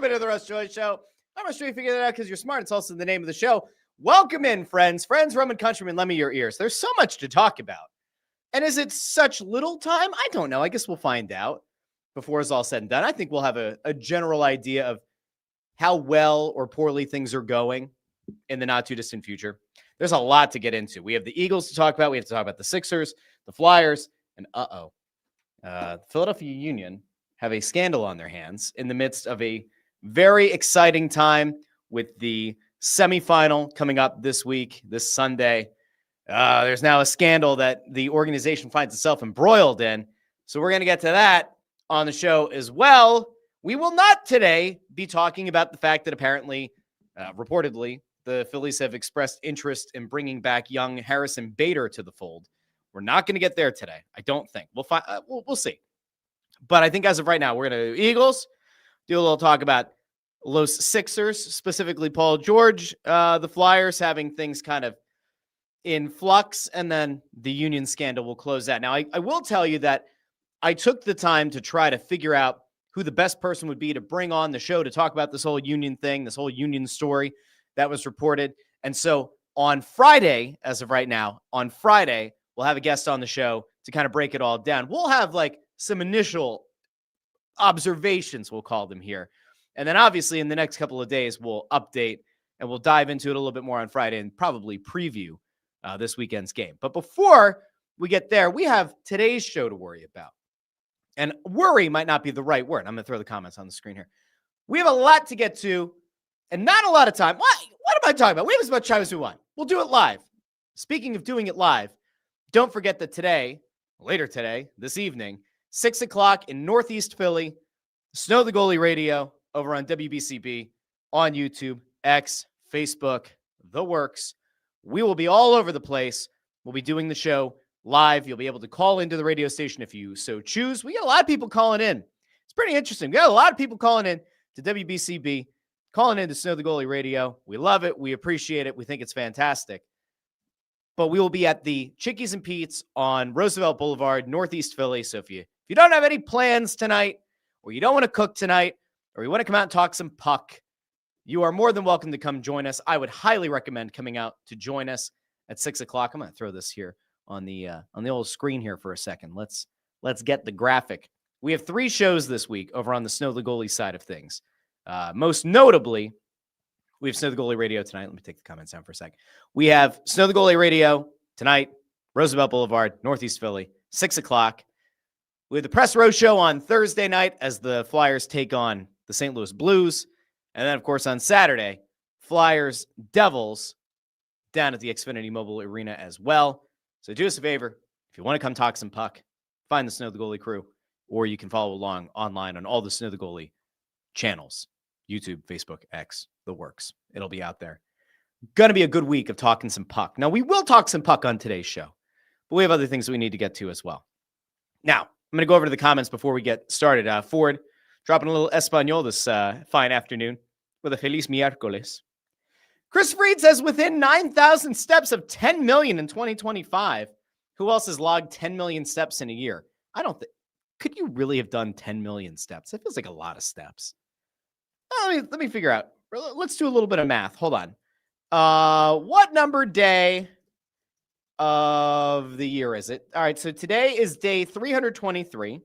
Welcome into the Russ Joy Show. I'm not sure you figured that out because you're smart. It's also the name of the show. Welcome in, friends, Roman countrymen, lend me your ears. There's so much to talk about. And is it such little time? I don't know. I guess we'll find out before it's all said and done. I think we'll have a general idea of how well or poorly things are going in the not too distant future. There's a lot to get into. We have the Eagles to talk about. We have to talk about the Sixers, the Flyers, and the Philadelphia Union have a scandal on their hands in the midst of a very exciting time with the semifinal coming up this week, this Sunday. There's now a scandal that the organization finds itself embroiled in. So we're going to get to that on the show as well. We will not today be talking about the fact that apparently, reportedly, the Phillies have expressed interest in bringing back young Harrison Bader to the fold. We're not going to get there today. I don't think. We'll see. But I think as of right now, we're going to Eagles, do a little talk about Los Sixers, specifically Paul George, the Flyers having things kind of in flux, and then the Union scandal will close that. Now, I will tell you that I took the time to try to figure out who the best person would be to bring on the show to talk about this whole Union thing, this whole Union story that was reported. And so on Friday, as of right now, on Friday, we'll have a guest on the show to kind of break it all down. We'll have like some initial observations, we'll call them here. And then obviously in the next couple of days, we'll update and we'll dive into it a little bit more on Friday and probably preview this weekend's game. But before we get there, we have today's show to worry about. And worry might not be the right word. I'm going to throw the comments on the screen here. We have a lot to get to and not a lot of time. What am I talking about? We have as much time as we want. We'll do it live. Speaking of doing it live, don't forget that today, later today, this evening, 6 o'clock in Northeast Philly, Snow the Goalie Radio over on WBCB, on YouTube, X, Facebook, the works. We will be all over the place. We'll be doing the show live. You'll be able to call into the radio station if you so choose. We got a lot of people calling in. It's pretty interesting. We got a lot of people calling in to WBCB, calling in to Snow the Goalie Radio. We love it. We appreciate it. We think it's fantastic. But we will be at the Chickies and Pete's on Roosevelt Boulevard, Northeast Philly. So if you don't have any plans tonight, or you don't want to cook tonight, or you want to come out and talk some puck, you are more than welcome to come join us. I would highly recommend coming out to join us at 6 o'clock. I'm going to throw this here on the old screen here for a second. Let's get the graphic. We have 3 shows this week over on the Snow the Goalie side of things. Most notably, we have Snow the Goalie Radio tonight. Let me take the comments down for a second. We have Snow the Goalie Radio tonight, Roosevelt Boulevard, Northeast Philly, 6 o'clock. We have the Press Row Show on Thursday night as the Flyers take on the St. Louis Blues. And then, of course, on Saturday, Flyers Devils down at the Xfinity Mobile Arena as well. So do us a favor. If you want to come talk some puck, find the Snow the Goalie crew, or you can follow along online on all the Snow the Goalie channels, YouTube, Facebook, X, the works. It'll be out there. Going to be a good week of talking some puck. Now, we will talk some puck on today's show, but we have other things that we need to get to as well. Now, I'm going to go over to the comments before we get started. Ford dropping a little Espanol this fine afternoon with a Feliz Miércoles. Chris Fried says within 9,000 steps of 10 million in 2025. Who else has logged 10 million steps in a year? I don't think. Could you really have done 10 million steps? It feels like a lot of steps. Let me figure out. Let's do a little bit of math. Hold on. What number day of the year is it? All right, so today is day 323.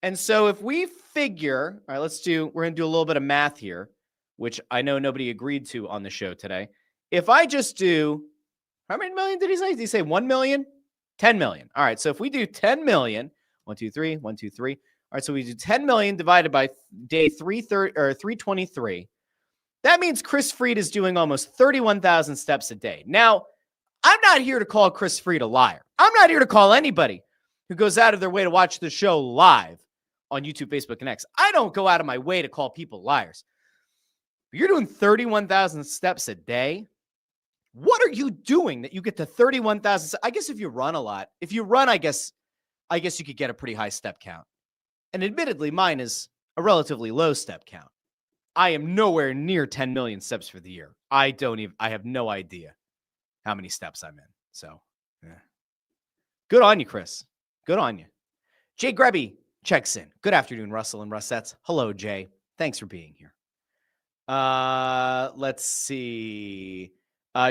And so if we figure, all right, we're going to do a little bit of math here, which I know nobody agreed to on the show today. If I just do, how many million did he say? Did he say 1 million? 10 million. All right, so if we do 10 million, 1, 2, 3, 1, 2, 3. All right, so we do 10 million divided by day 323. That means Chris Fried is doing almost 31,000 steps a day. Now, I'm not here to call Chris Fried a liar. I'm not here to call anybody who goes out of their way to watch the show live on YouTube, Facebook, and X. I don't go out of my way to call people liars. You're doing 31,000 steps a day. What are you doing that you get to 31,000? I guess if you run a lot, I guess you could get a pretty high step count. And admittedly, mine is a relatively low step count. I am nowhere near 10 million steps for the year. I have no idea how many steps I'm in. So, yeah. Good on you, Chris. Good on you. Jay Grebby checks in. Good afternoon, Russell and Russettes. Hello, Jay. Thanks for being here. Let's see.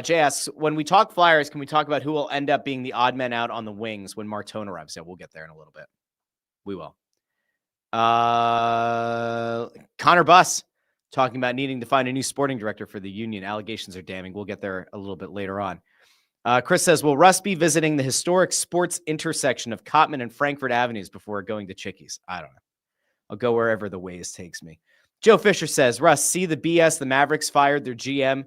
Jay asks, when we talk Flyers, can we talk about who will end up being the odd man out on the wings when Martone arrives? Yeah, we'll get there in a little bit. We will. Connor Buss talking about needing to find a new sporting director for the Union. Allegations are damning. We'll get there a little bit later on. Chris says, will Russ be visiting the historic sports intersection of Cottman and Frankfurt Avenues before going to Chickies? I don't know. I'll go wherever the Waze takes me. Joe Fisher says, Russ, see the BS. The Mavericks fired their GM,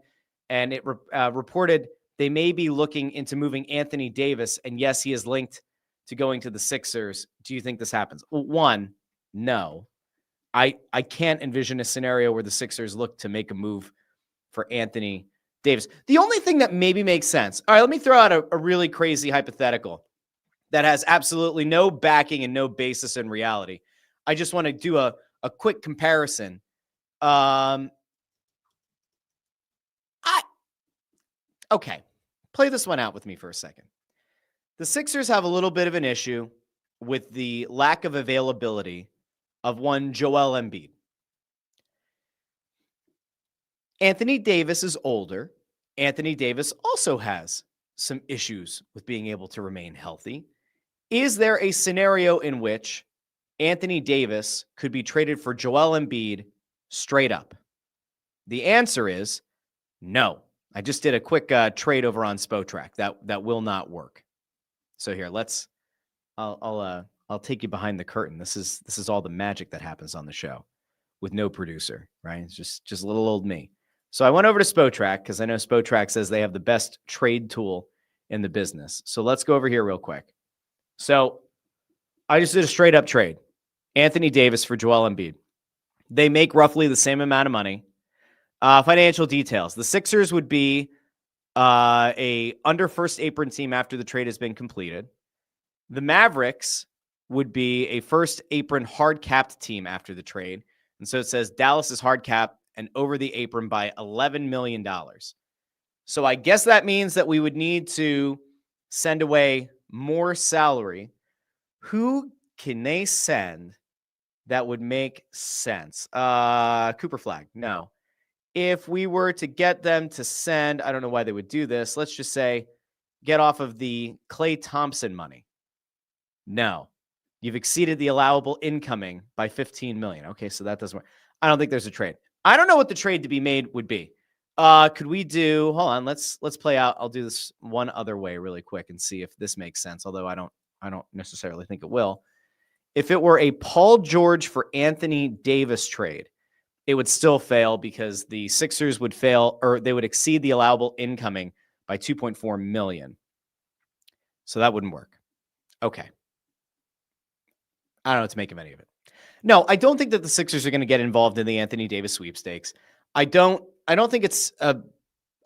and it reported they may be looking into moving Anthony Davis. And yes, he is linked to going to the Sixers. Do you think this happens? Well, one, no. I can't envision a scenario where the Sixers look to make a move for Anthony Davis. The only thing that maybe makes sense. All right, let me throw out a really crazy hypothetical that has absolutely no backing and no basis in reality. I just want to do a quick comparison. Okay, play this one out with me for a second. The Sixers have a little bit of an issue with the lack of availability of one Joel Embiid. Anthony Davis is older. Anthony Davis also has some issues with being able to remain healthy. Is there a scenario in which Anthony Davis could be traded for Joel Embiid straight up? The answer is no. I just did a quick trade over on Spotrac. That will not work. So here, I'll take you behind the curtain. This is all the magic that happens on the show with no producer, right? It's just little old me. So I went over to Spotrac because I know Spotrac says they have the best trade tool in the business. So let's go over here real quick. So I just did a straight up trade. Anthony Davis for Joel Embiid. They make roughly the same amount of money. Financial details. The Sixers would be a under first apron team after the trade has been completed. The Mavericks would be a first apron hard capped team after the trade. And so it says Dallas is hard capped and over the apron by $11 million. So I guess that means that we would need to send away more salary. Who can they send that would make sense? Cooper Flag. No. If we were to get them to send, I don't know why they would do this. Let's just say get off of the Klay Thompson money. No. You've exceeded the allowable incoming by $15 million. Okay, so that doesn't work. I don't think there's a trade. I don't know what the trade to be made would be. Could we do, hold on, let's play out. I'll do this one other way really quick and see if this makes sense, although I don't necessarily think it will. If it were a Paul George for Anthony Davis trade, it would still fail because the Sixers would fail, or they would exceed the allowable incoming by $2.4 million. So that wouldn't work. Okay. I don't know what to make of any of it. No, I don't think that the Sixers are going to get involved in the Anthony Davis sweepstakes. I don't think it's a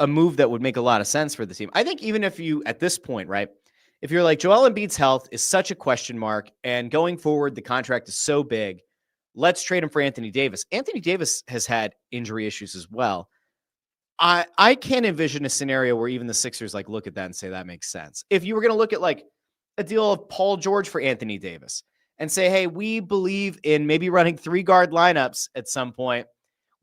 move that would make a lot of sense for the team. I think even if you, at this point, right, if you're like Joel Embiid's health is such a question mark and going forward, the contract is so big, let's trade him for Anthony Davis. Anthony Davis has had injury issues as well. I can't envision a scenario where even the Sixers like look at that and say that makes sense. If you were going to look at like a deal of Paul George for Anthony Davis and say, hey, we believe in maybe running 3-guard lineups at some point.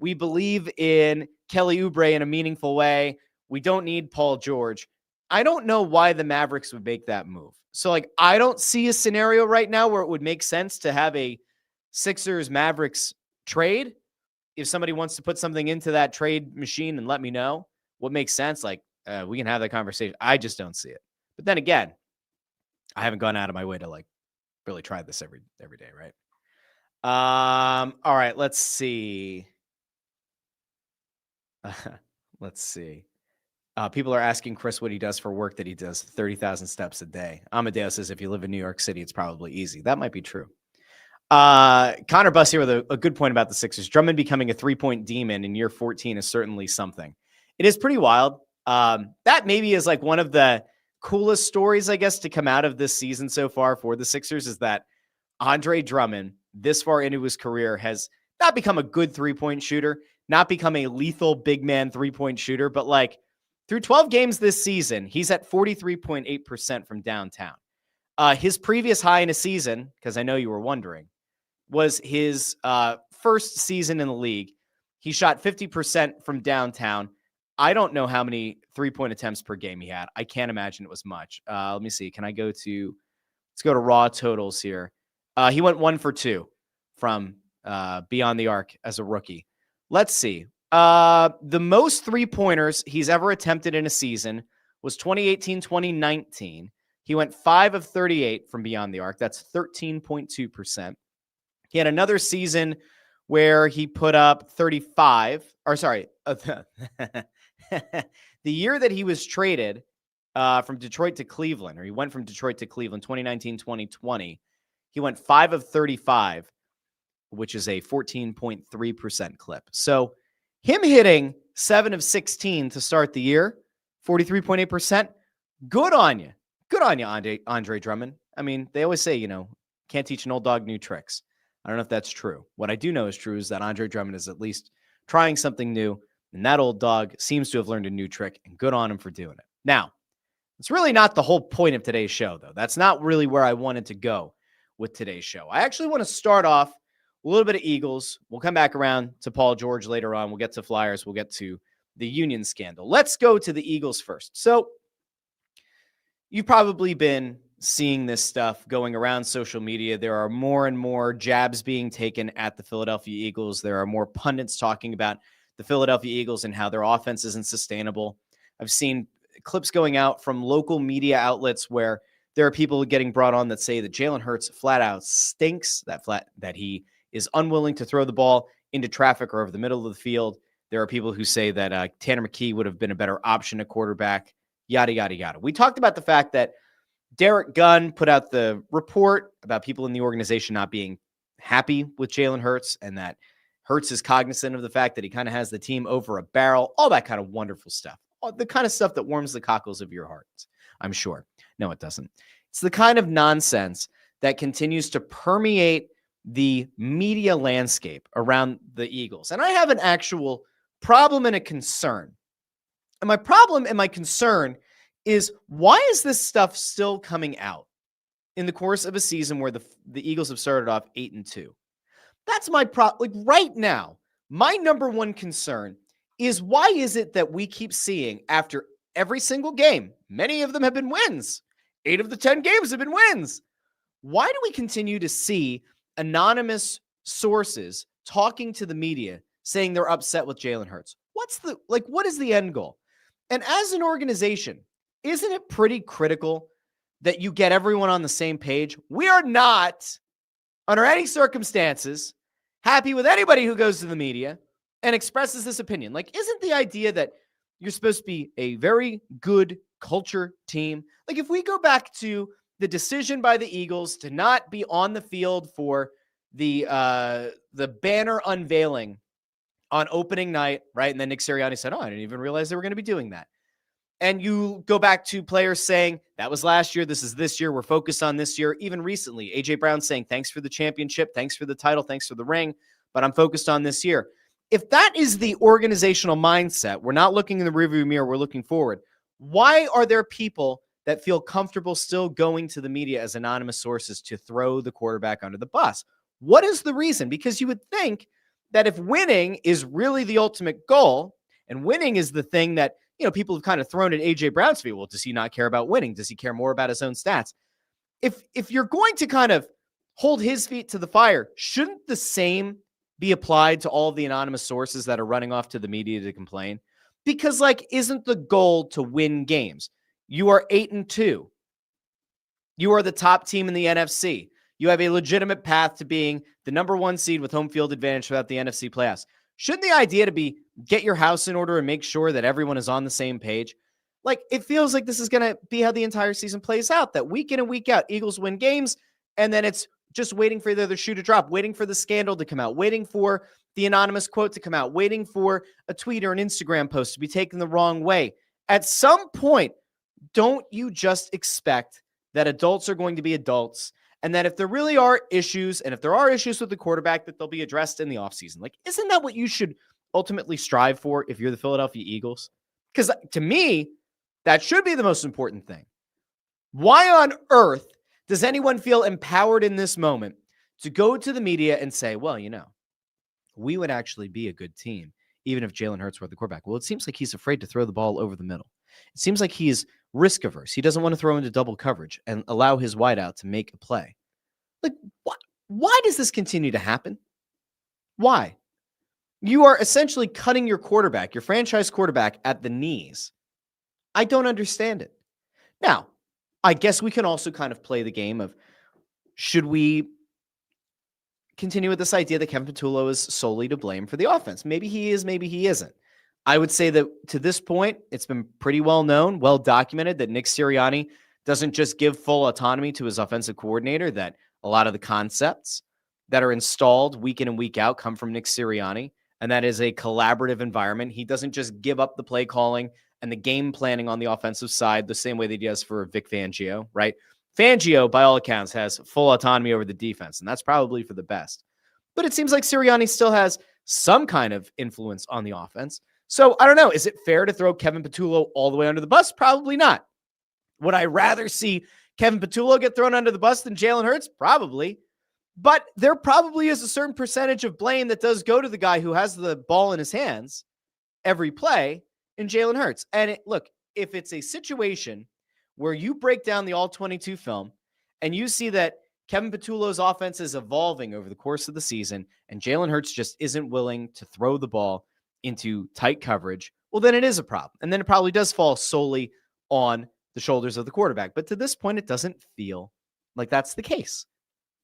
We believe in Kelly Oubre in a meaningful way. We don't need Paul George. I don't know why the Mavericks would make that move. So like, I don't see a scenario right now where it would make sense to have a Sixers Mavericks trade. If somebody wants to put something into that trade machine and let me know what makes sense, like we can have that conversation. I just don't see it. But then again, I haven't gone out of my way to like really try this every day, right? All right, let's see. Let's see. People are asking Chris what he does for work that he does 30,000 steps a day. Amadeo says if you live in New York City, it's probably easy. That might be true. Connor Buss here with a good point about the Sixers. Drummond becoming a 3-point demon in year 14 is certainly something. It is pretty wild. That maybe is like one of the coolest stories, I guess, to come out of this season so far for the Sixers is that Andre Drummond, this far into his career, has not become a good 3-point shooter, not become a lethal big man 3-point shooter, but like through 12 games this season, he's at 43.8% from downtown. His previous high in a season, because I know you were wondering, was his first season in the league. He shot 50% from downtown. I don't know how many 3-point attempts per game he had. I can't imagine it was much. Let me see. Let's go to raw totals here. He went 1 for 2 from beyond the arc as a rookie. Let's see. The most 3-pointers he's ever attempted in a season was 2018-2019. He went 5 of 38 from beyond the arc. That's 13.2%. He had another season where he put up 35, the year that he was traded from Detroit to Cleveland, or he went from Detroit to Cleveland, 2019-2020, he went 5 of 35, which is a 14.3% clip. So him hitting 7 of 16 to start the year, 43.8%, good on you. Good on you, Andre Drummond. I mean, they always say, can't teach an old dog new tricks. I don't know if that's true. What I do know is true is that Andre Drummond is at least trying something new, and that old dog seems to have learned a new trick, and good on him for doing it. Now, it's really not the whole point of today's show, though. That's not really where I wanted to go with today's show. I actually want to start off a little bit of Eagles. We'll come back around to Paul George later on. We'll get to Flyers. We'll get to the Union scandal. Let's go to the Eagles first. So you've probably been seeing this stuff going around social media. There are more and more jabs being taken at the Philadelphia Eagles. There are more pundits talking about the Philadelphia Eagles and how their offense isn't sustainable. I've seen clips going out from local media outlets where there are people getting brought on that say that Jalen Hurts flat out stinks, that he is unwilling to throw the ball into traffic or over the middle of the field. There are people who say that Tanner McKee would have been a better option at quarterback, yada, yada, yada. We talked about the fact that Derek Gunn put out the report about people in the organization not being happy with Jalen Hurts, and that Hurts is cognizant of the fact that he kind of has the team over a barrel, all that kind of wonderful stuff, all the kind of stuff that warms the cockles of your hearts, I'm sure. No, it doesn't. It's the kind of nonsense that continues to permeate the media landscape around the Eagles. And I have an actual problem and a concern. And my problem and my concern is, why is this stuff still coming out in the course of a season where the Eagles have started off 8-2? That's my problem. Like right now, my number one concern is, why is it that we keep seeing after every single game, many of them have been wins, 8 of the 10 games have been wins. Why do we continue to see anonymous sources talking to the media saying they're upset with Jalen Hurts? What is the end goal? And as an organization, isn't it pretty critical that you get everyone on the same page? We are not, under any circumstances, happy with anybody who goes to the media and expresses this opinion. Like, isn't the idea that you're supposed to be a very good culture team? Like, if we go back to the decision by the Eagles to not be on the field for the banner unveiling on opening night, right? And then Nick Sirianni said, I didn't even realize they were going to be doing that. And you go back to players saying, that was last year, this is this year, we're focused on this year. Even recently, A.J. Brown saying, thanks for the championship, thanks for the title, thanks for the ring, but I'm focused on this year. If that is the organizational mindset, we're not looking in the rearview mirror, we're looking forward. Why are there people that feel comfortable still going to the media as anonymous sources to throw the quarterback under the bus? What is the reason? Because you would think that if winning is really the ultimate goal, and winning is the thing that, people have kind of thrown at A.J. Brown's feet. Well, does he not care about winning? Does he care more about his own stats? If you're going to kind of hold his feet to the fire, shouldn't the same be applied to all of the anonymous sources that are running off to the media to complain? Because, isn't the goal to win games? You are 8-2. You are the top team in the NFC. You have a legitimate path to being the number 1 seed with home field advantage throughout the NFC playoffs. Shouldn't the idea to be get your house in order and make sure that everyone is on the same page? It feels like this is going to be how the entire season plays out, that week in and week out, Eagles win games, and then it's just waiting for the other shoe to drop, waiting for the scandal to come out, waiting for the anonymous quote to come out, waiting for a tweet or an Instagram post to be taken the wrong way. At some point, don't you just expect that adults are going to be adults, and that if there really are issues, and if there are issues with the quarterback, that they'll be addressed in the offseason? Isn't that what you should ultimately strive for if you're the Philadelphia Eagles? Because to me, that should be the most important thing. Why on earth does anyone feel empowered in this moment to go to the media and say, well, we would actually be a good team, even if Jalen Hurts were the quarterback. Well, it seems like he's afraid to throw the ball over the middle. It seems like he's risk averse. He doesn't want to throw into double coverage and allow his wideout to make a play. Like, why does this continue to happen? Why? You are essentially cutting your quarterback, your franchise quarterback, at the knees. I don't understand it. Now, I guess we can also kind of play the game of, should we continue with this idea that Kevin Patullo is solely to blame for the offense? Maybe he is, maybe he isn't. I would say that to this point, it's been pretty well known, well documented that Nick Sirianni doesn't just give full autonomy to his offensive coordinator, that a lot of the concepts that are installed week in and week out come from Nick Sirianni, and that is a collaborative environment. He doesn't just give up the play calling and the game planning on the offensive side the same way that he does for Vic Fangio, right? Fangio, by all accounts, has full autonomy over the defense, and that's probably for the best. But it seems like Sirianni still has some kind of influence on the offense. So I don't know. Is it fair to throw Kevin Patullo all the way under the bus? Probably not. Would I rather see Kevin Patullo get thrown under the bus than Jalen Hurts? Probably. But there probably is a certain percentage of blame that does go to the guy who has the ball in his hands every play in Jalen Hurts. And look, if it's a situation where you break down the all-22 film and you see that Kevin Patullo's offense is evolving over the course of the season and Jalen Hurts just isn't willing to throw the ball into tight coverage, well, then it is a problem. And then it probably does fall solely on the shoulders of the quarterback. But to this point, it doesn't feel like that's the case.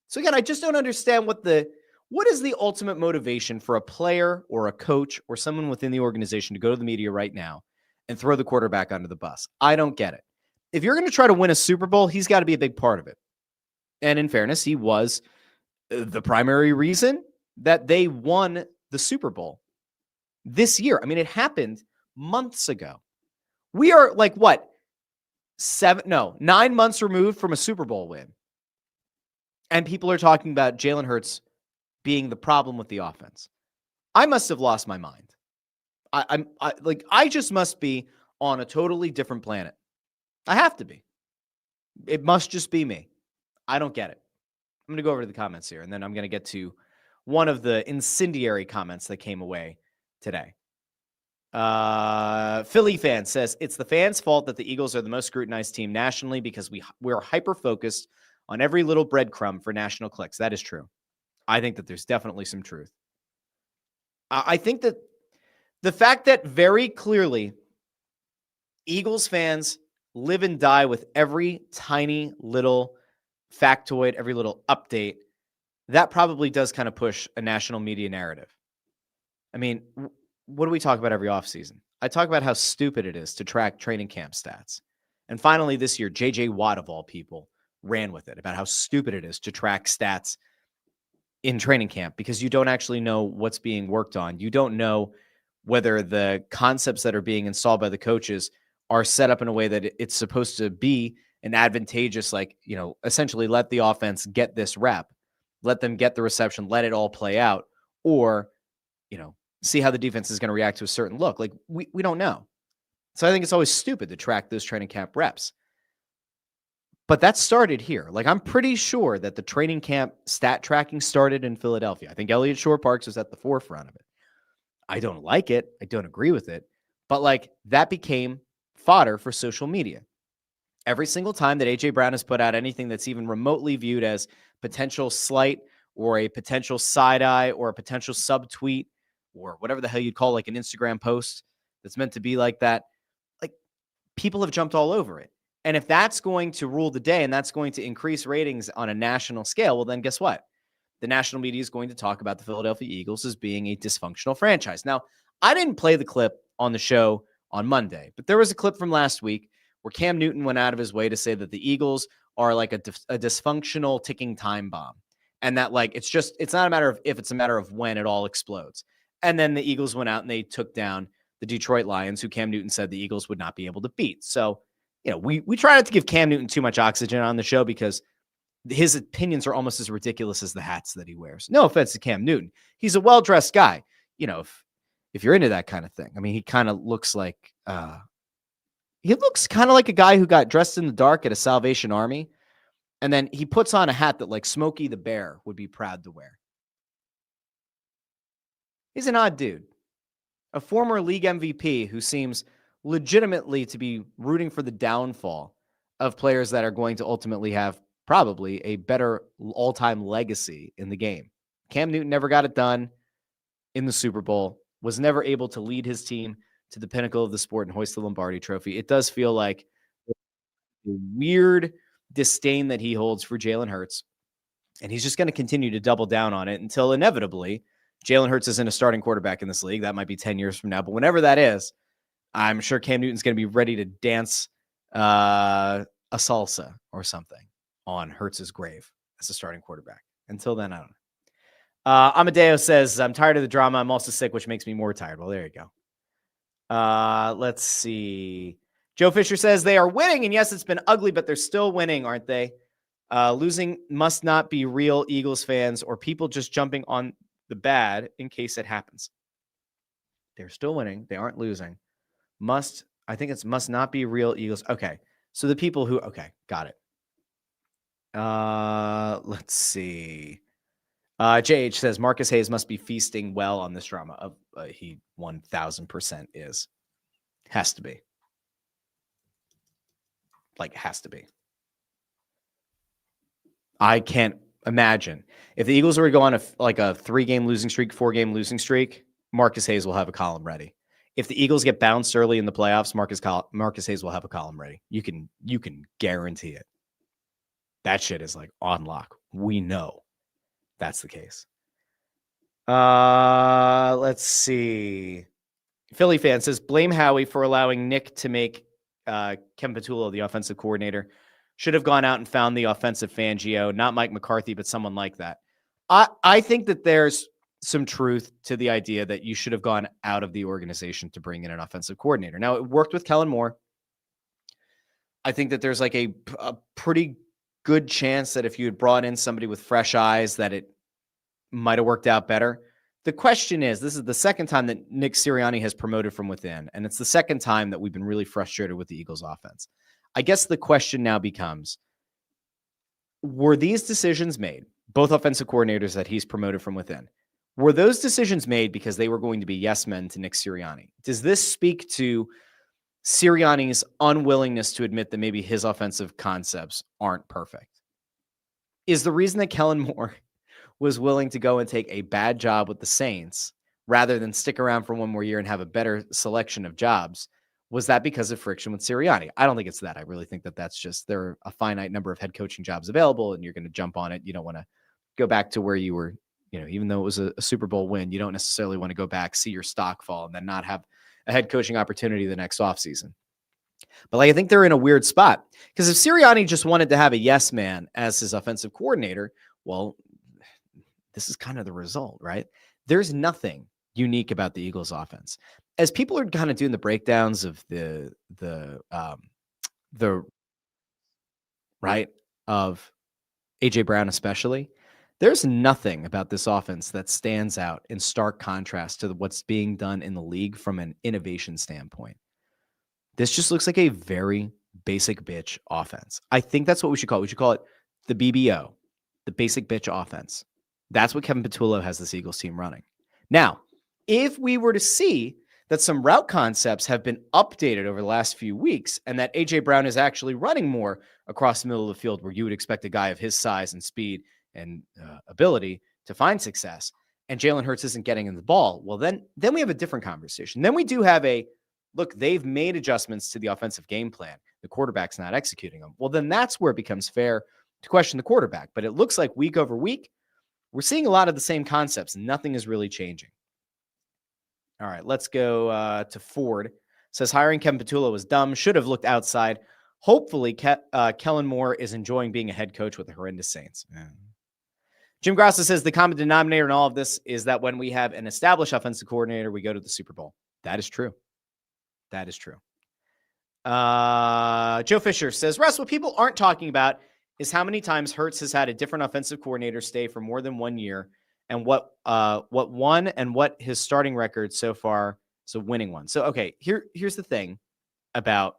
So again, I just don't understand what is the ultimate motivation for a player or a coach or someone within the organization to go to the media right now and throw the quarterback under the bus. I don't get it. If you're going to try to win a Super Bowl, he's got to be a big part of it. And in fairness, he was the primary reason that they won the Super Bowl this year. I mean, it happened months ago. We are like, 9 months removed from a Super Bowl win. And people are talking about Jalen Hurts being the problem with the offense. I must have lost my mind. I just must be on a totally different planet. I have to be. It must just be me. I don't get it. I'm going to go over to the comments here, and then I'm going to get to one of the incendiary comments that came away today. Philly fan says, it's the fans' fault that the Eagles are the most scrutinized team nationally because we're hyper-focused on every little breadcrumb for national clicks. That is true. I think that there's definitely some truth. I think that the fact that very clearly Eagles fans live and die with every tiny little factoid, every little update, that probably does kind of push a national media narrative. I mean, what do we talk about every offseason? I talk about how stupid it is to track training camp stats. And finally this year, J.J. Watt, of all people, ran with it about how stupid it is to track stats in training camp because you don't actually know what's being worked on. You don't know whether the concepts that are being installed by the coaches are set up in a way that it's supposed to be an advantageous, essentially let the offense get this rep, let them get the reception, let it all play out, or, see how the defense is going to react to a certain look. Like we don't know. So I think it's always stupid to track those training camp reps. But that started here. Like, I'm pretty sure that the training camp stat tracking started in Philadelphia. I think Elliott Shore Parks was at the forefront of it. I don't like it. I don't agree with it. But that became fodder for social media. Every single time that A.J. Brown has put out anything that's even remotely viewed as potential slight or a potential side eye or a potential subtweet or whatever the hell you'd call an Instagram post that's meant to be like that, people have jumped all over it. And if that's going to rule the day and that's going to increase ratings on a national scale, well, then guess what? The national media is going to talk about the Philadelphia Eagles as being a dysfunctional franchise. Now, I didn't play the clip on the show on Monday, but there was a clip from last week where Cam Newton went out of his way to say that the Eagles are like a dysfunctional ticking time bomb. And that it's not a matter of if, it's a matter of when it all explodes. And then the Eagles went out and they took down the Detroit Lions, who Cam Newton said the Eagles would not be able to beat. So, we try not to give Cam Newton too much oxygen on the show because his opinions are almost as ridiculous as the hats that he wears. No offense to Cam Newton. He's a well-dressed guy. If you're into that kind of thing. I mean, he kind of looks like a guy who got dressed in the dark at a Salvation Army. And then he puts on a hat that Smokey the Bear would be proud to wear. He's an odd dude. A former league MVP who seems legitimately to be rooting for the downfall of players that are going to ultimately have probably a better all-time legacy in the game. Cam Newton never got it done in the Super Bowl, was never able to lead his team to the pinnacle of the sport and hoist the Lombardi Trophy. It does feel like a weird disdain that he holds for Jalen Hurts, and he's just going to continue to double down on it until inevitably Jalen Hurts isn't a starting quarterback in this league. That might be 10 years from now, but whenever that is, I'm sure Cam Newton's going to be ready to dance a salsa or something on Hurts's grave as a starting quarterback. Until then, I don't know. Amadeo says, I'm tired of the drama. I'm also sick, which makes me more tired. Well, there you go. Let's see. Joe Fisher says they are winning, and yes, it's been ugly, but they're still winning, aren't they? Losing must not be real Eagles fans or people just jumping on the bad in case it happens. They're still winning. They aren't losing. Must not be real Eagles. Okay. So the people who, okay, got it. Let's see. JH says Marcus Hayes must be feasting well on this drama. He 1000% is. Has to be. Like, has to be. I can't imagine. If the Eagles were to go on a 3-game losing streak, 4-game losing streak, Marcus Hayes will have a column ready. If the Eagles get bounced early in the playoffs, Marcus Hayes will have a column ready. You can guarantee it. That shit is like on lock. We know that's the case. Let's see. Philly fan says, blame Howie for allowing Nick to make Kevin Patullo the offensive coordinator. Should have gone out and found the offensive Fangio, not Mike McCarthy, but someone like that. I think that there's some truth to the idea that you should have gone out of the organization to bring in an offensive coordinator. Now, it worked with Kellen Moore. I think that there's like a pretty good chance that if you had brought in somebody with fresh eyes, that it might have worked out better. The question is, this is the second time that Nick Sirianni has promoted from within, and it's the second time that we've been really frustrated with the Eagles offense. I guess the question now becomes, were these decisions made, both offensive coordinators that he's promoted from within, were those decisions made because they were going to be yes men to Nick Sirianni? Does this speak to Sirianni's unwillingness to admit that maybe his offensive concepts aren't perfect? Is the reason that Kellen Moore was willing to go and take a bad job with the Saints rather than stick around for one more year and have a better selection of jobs, was that because of friction with Sirianni? I don't think it's that. I really think that that's just, there are a finite number of head coaching jobs available and you're going to jump on it. You don't want to go back to where you were, even though it was a Super Bowl win, you don't necessarily want to go back, see your stock fall, and then not have a head coaching opportunity the next offseason. But I think they're in a weird spot because if Sirianni just wanted to have a yes man as his offensive coordinator, well, this is kind of the result, right? There's nothing unique about the Eagles offense. As people are kind of doing the breakdowns of the right of AJ Brown, especially, there's nothing about this offense that stands out in stark contrast to what's being done in the league from an innovation standpoint. This just looks like a very basic bitch offense. I think that's what we should call it. We should call it the BBO, the basic bitch offense. That's what Kevin Patullo has this Eagles team running. Now, if we were to see that some route concepts have been updated over the last few weeks and that AJ Brown is actually running more across the middle of the field where you would expect a guy of his size and speed and ability to find success, and Jalen Hurts isn't getting in the ball, well, then we have a different conversation. Then we do have look, they've made adjustments to the offensive game plan. The quarterback's not executing them. Well, then that's where it becomes fair to question the quarterback. But it looks like week over week, we're seeing a lot of the same concepts. Nothing is really changing. All right, let's go to Ford. Says hiring Kevin Patullo was dumb. Should have looked outside. Hopefully, Kellen Moore is enjoying being a head coach with the horrendous Saints. Yeah. Jim Grassa says the common denominator in all of this is that when we have an established offensive coordinator, we go to the Super Bowl. That is true. That is true. Joe Fisher says, Russ, what people aren't talking about is how many times Hurts has had a different offensive coordinator stay for more than 1 year and what won and what his starting record so far is a winning one. So, okay, here's the thing about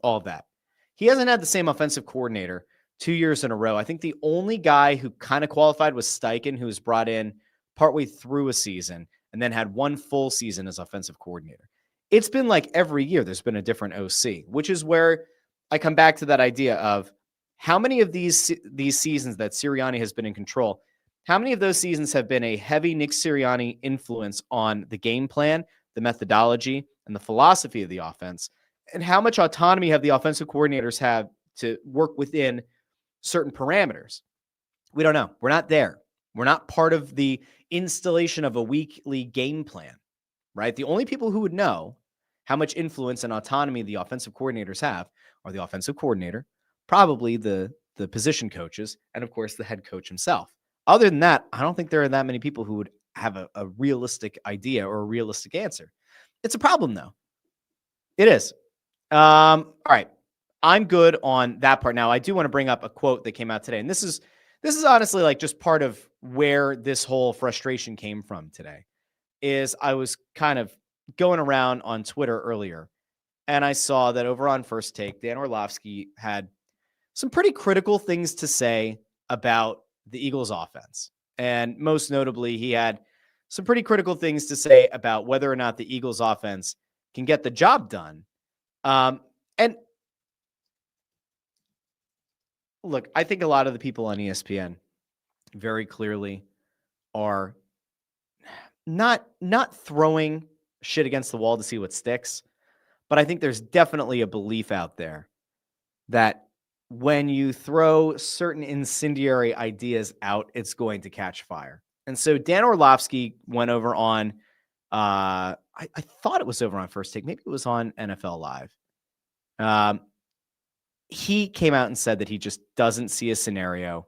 all of that. He hasn't had the same offensive coordinator 2 years in a row. I think the only guy who kind of qualified was Steichen, who was brought in partway through a season and then had one full season as offensive coordinator. It's been like every year there's been a different OC, which is where I come back to that idea of how many of these seasons that Sirianni has been in control, how many of those seasons have been a heavy Nick Sirianni influence on the game plan, the methodology, and the philosophy of the offense, and how much autonomy have the offensive coordinators have to work within certain parameters? We don't know. We're not there. We're not part of the installation of a weekly game plan, right? The only people who would know how much influence and autonomy the offensive coordinators have are the offensive coordinator, probably the position coaches, and of course the head coach himself. Other than that, I don't think there are that many people who would have a realistic idea or a realistic answer. It's a problem, though. It is. All right. I'm good on that part. Now, I do want to bring up a quote that came out today, and this is honestly like just part of where this whole frustration came from today. Is I was kind of going around on Twitter earlier, and I saw that over on First Take, Dan Orlovsky had some pretty critical things to say about the Eagles offense. And most notably, he had some pretty critical things to say about whether or not the Eagles offense can get the job done. And look, I think a lot of the people on ESPN very clearly are not throwing shit against the wall to see what sticks, but I think there's definitely a belief out there that when you throw certain incendiary ideas out, it's going to catch fire. And so Dan Orlovsky went over on, I thought it was over on First Take. Maybe it was on NFL Live. He came out and said that he just doesn't see a scenario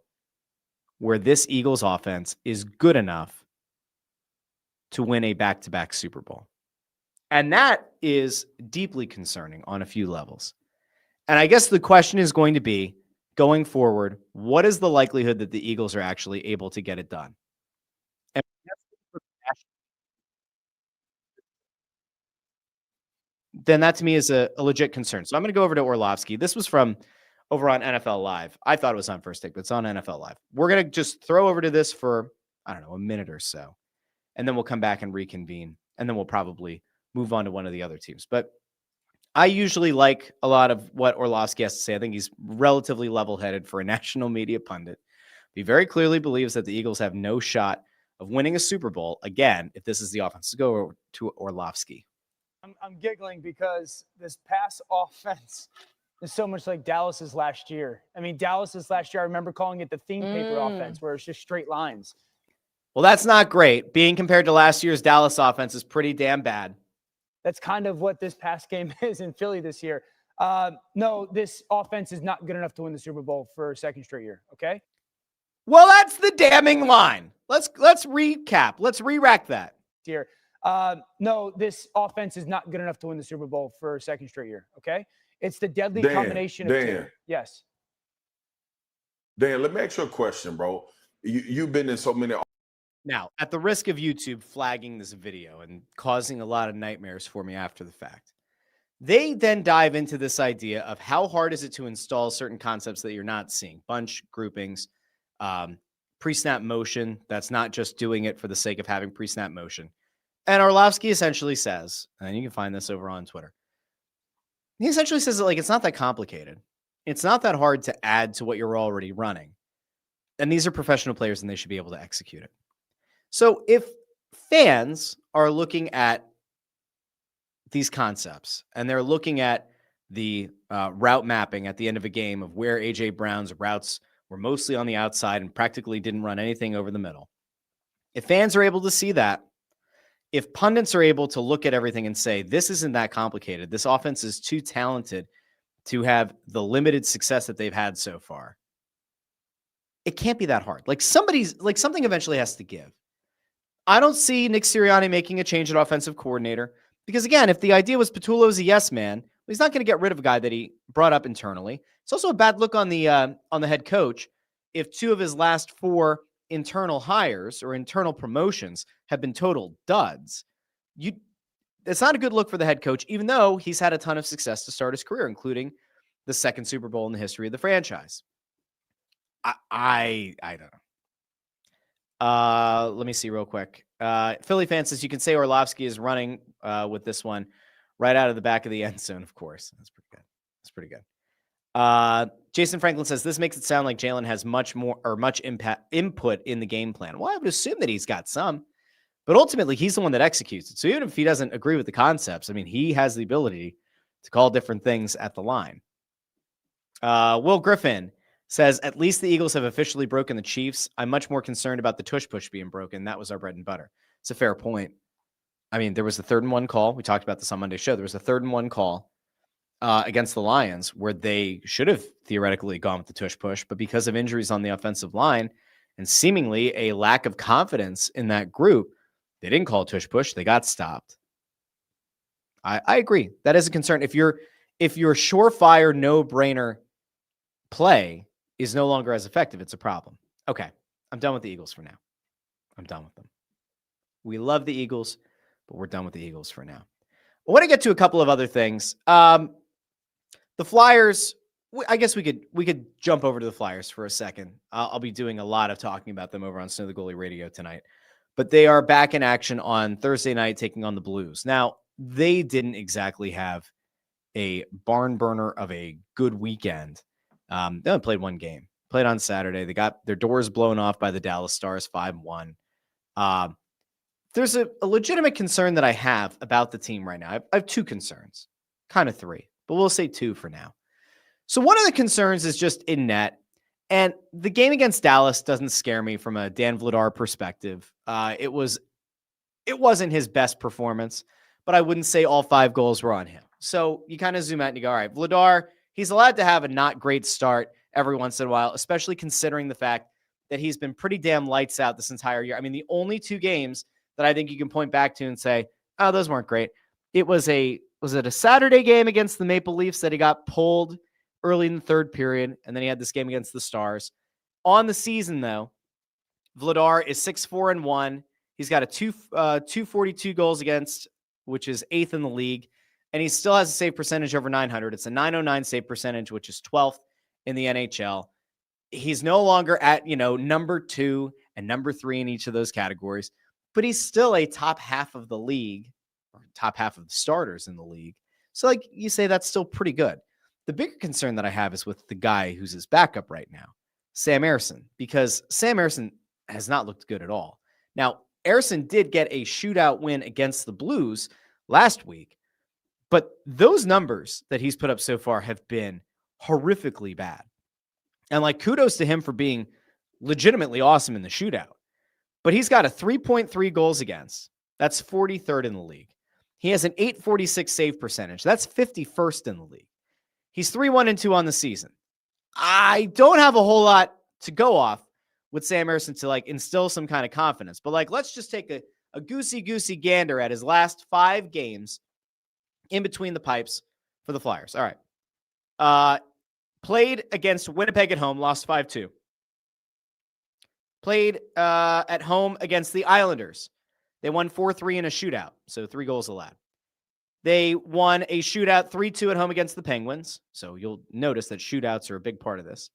where this Eagles offense is good enough to win a back-to-back Super Bowl. And that is deeply concerning on a few levels. And I guess the question is going to be, going forward, what is the likelihood that the Eagles are actually able to get it done? And then that to me is a legit concern. So I'm going to go over to Orlovsky. This was from over on NFL Live. I thought it was on First Take, but it's on NFL Live. We're going to just throw over to this for, I don't know, a minute or so. And then we'll come back and reconvene. And then we'll probably move on to one of the other teams. But I usually like a lot of what Orlovsky has to say. I think he's relatively level-headed for a national media pundit. He very clearly believes that the Eagles have no shot of winning a Super Bowl again if this is the offense. Let's go to Orlovsky. I'm giggling because this pass offense is so much like Dallas's last year. I mean, Dallas's last year, I remember calling it the theme paper offense, where it's just straight lines. Well, that's not great. Being compared to last year's Dallas offense is pretty damn bad. That's kind of what this pass game is in Philly this year. No, this offense is not good enough to win the Super Bowl for a second straight year, okay? Well, that's the damning line. Let's recap. Let's re-rack that. Here. No, this offense is not good enough to win the Super Bowl for a second straight year, okay? It's the deadly combination of two. Yes. Dan, let me ask you a question, bro. You've been in so many. Now, at the risk of YouTube flagging this video and causing a lot of nightmares for me after the fact, they then dive into this idea of how hard is it to install certain concepts that you're not seeing. Bunch, groupings, pre-snap motion. That's not just doing it for the sake of having pre-snap motion. And Orlovsky essentially says, and you can find this over on Twitter, he essentially says that, like, it's not that complicated. It's not that hard to add to what you're already running. And these are professional players and they should be able to execute it. So if fans are looking at these concepts and they're looking at the route mapping at the end of a game of where A.J. Brown's routes were mostly on the outside and practically didn't run anything over the middle, if fans are able to see that, if pundits are able to look at everything and say, this isn't that complicated, this offense is too talented to have the limited success that they've had so far, it can't be that hard. Like something eventually has to give. I don't see Nick Sirianni making a change at offensive coordinator because, again, if the idea was Patullo's a yes man, well, he's not going to get rid of a guy that he brought up internally. It's also a bad look on the head coach if two of his last four internal hires or internal promotions have been total duds. It's not a good look for the head coach, even though he's had a ton of success to start his career, including the second Super Bowl in the history of the franchise. I don't know. Let me see real quick. Philly fan says you can say Orlovsky is running with this one right out of the back of the end zone, of course. That's pretty good. That's pretty good. Jason Franklin says this makes it sound like Jalen has much input in the game plan. Well, I would assume that he's got some, but ultimately he's the one that executes it. So even if he doesn't agree with the concepts, I mean, he has the ability to call different things at the line. Will Griffin says, at least the Eagles have officially broken the Chiefs. I'm much more concerned about the tush push being broken. That was our bread and butter. It's a fair point. I mean, there was a 3rd and 1 call. We talked about this on Monday's show. There was a 3rd and 1 call against the Lions where they should have theoretically gone with the tush push, but because of injuries on the offensive line and seemingly a lack of confidence in that group, they didn't call a tush push. They got stopped. I agree. That is a concern. If your surefire, no-brainer play is no longer as effective, it's a problem. Okay, I'm done with the Eagles for now. I'm done with them. We love the Eagles, but we're done with the Eagles for now. I want to get to a couple of other things. The Flyers, I guess we could jump over to the Flyers for a second. I'll be doing a lot of talking about them over on Snow the Goalie Radio tonight. But they are back in action on Thursday night taking on the Blues. Now, they didn't exactly have a barn burner of a good weekend. They only played one game. Played on Saturday. They got their doors blown off by the Dallas Stars 5-1. There's a legitimate concern that I have about the team right now. I have 2 concerns, kind of 3, but we'll say 2 for now. So one of the concerns is just in net. And the game against Dallas doesn't scare me from a Dan Vladar perspective. It wasn't his best performance, but I wouldn't say all 5 goals were on him. So you kind of zoom out and you go, all right, Vladar, he's allowed to have a not great start every once in a while, especially considering the fact that he's been pretty damn lights out this entire year. I mean, the only 2 games that I think you can point back to and say, oh, those weren't great. Was it a Saturday game against the Maple Leafs that he got pulled early in the 3rd period, and then he had this game against the Stars. On the season, though, Vladar is 6-4-1. He's got a 242 goals against, which is 8th in the league, and he still has a save percentage over 900. It's a 909 save percentage, which is 12th in the NHL. He's no longer at, number 2 and number 3 in each of those categories, but he's still a top half of the league, or top half of the starters in the league. So, you say that's still pretty good. The bigger concern that I have is with the guy who's his backup right now, Sam Ersson, because Sam Ersson has not looked good at all. Now, Ersson did get a shootout win against the Blues last week, but those numbers that he's put up so far have been horrifically bad. And kudos to him for being legitimately awesome in the shootout. But he's got a 3.3 goals against. That's 43rd in the league. He has an 846 save percentage. That's 51st in the league. He's 3-1-2 on the season. I don't have a whole lot to go off with Sam Ersson to instill some kind of confidence. But let's just take a goosey gander at his last 5 games in between the pipes for the Flyers. All right. Played against Winnipeg at home, lost 5-2. Played at home against the Islanders. They won 4-3 in a shootout, so 3 goals allowed. They won a shootout 3-2 at home against the Penguins. So you'll notice that shootouts are a big part of this.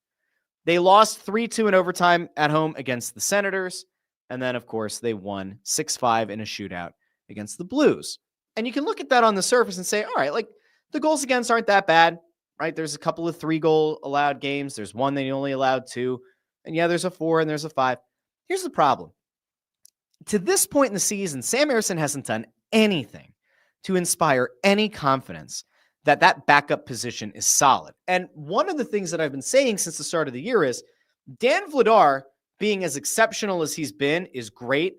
They lost 3-2 in overtime at home against the Senators. And then, of course, they won 6-5 in a shootout against the Blues. And you can look at that on the surface and say, all right, the goals against aren't that bad, right? There's a couple of 3-goal allowed games. There's one that you only allowed 2. And yeah, there's a 4 and there's a 5. Here's the problem. To this point in the season, Sam Ersson hasn't done anything to inspire any confidence that backup position is solid. And one of the things that I've been saying since the start of the year is Dan Vladar being as exceptional as he's been is great,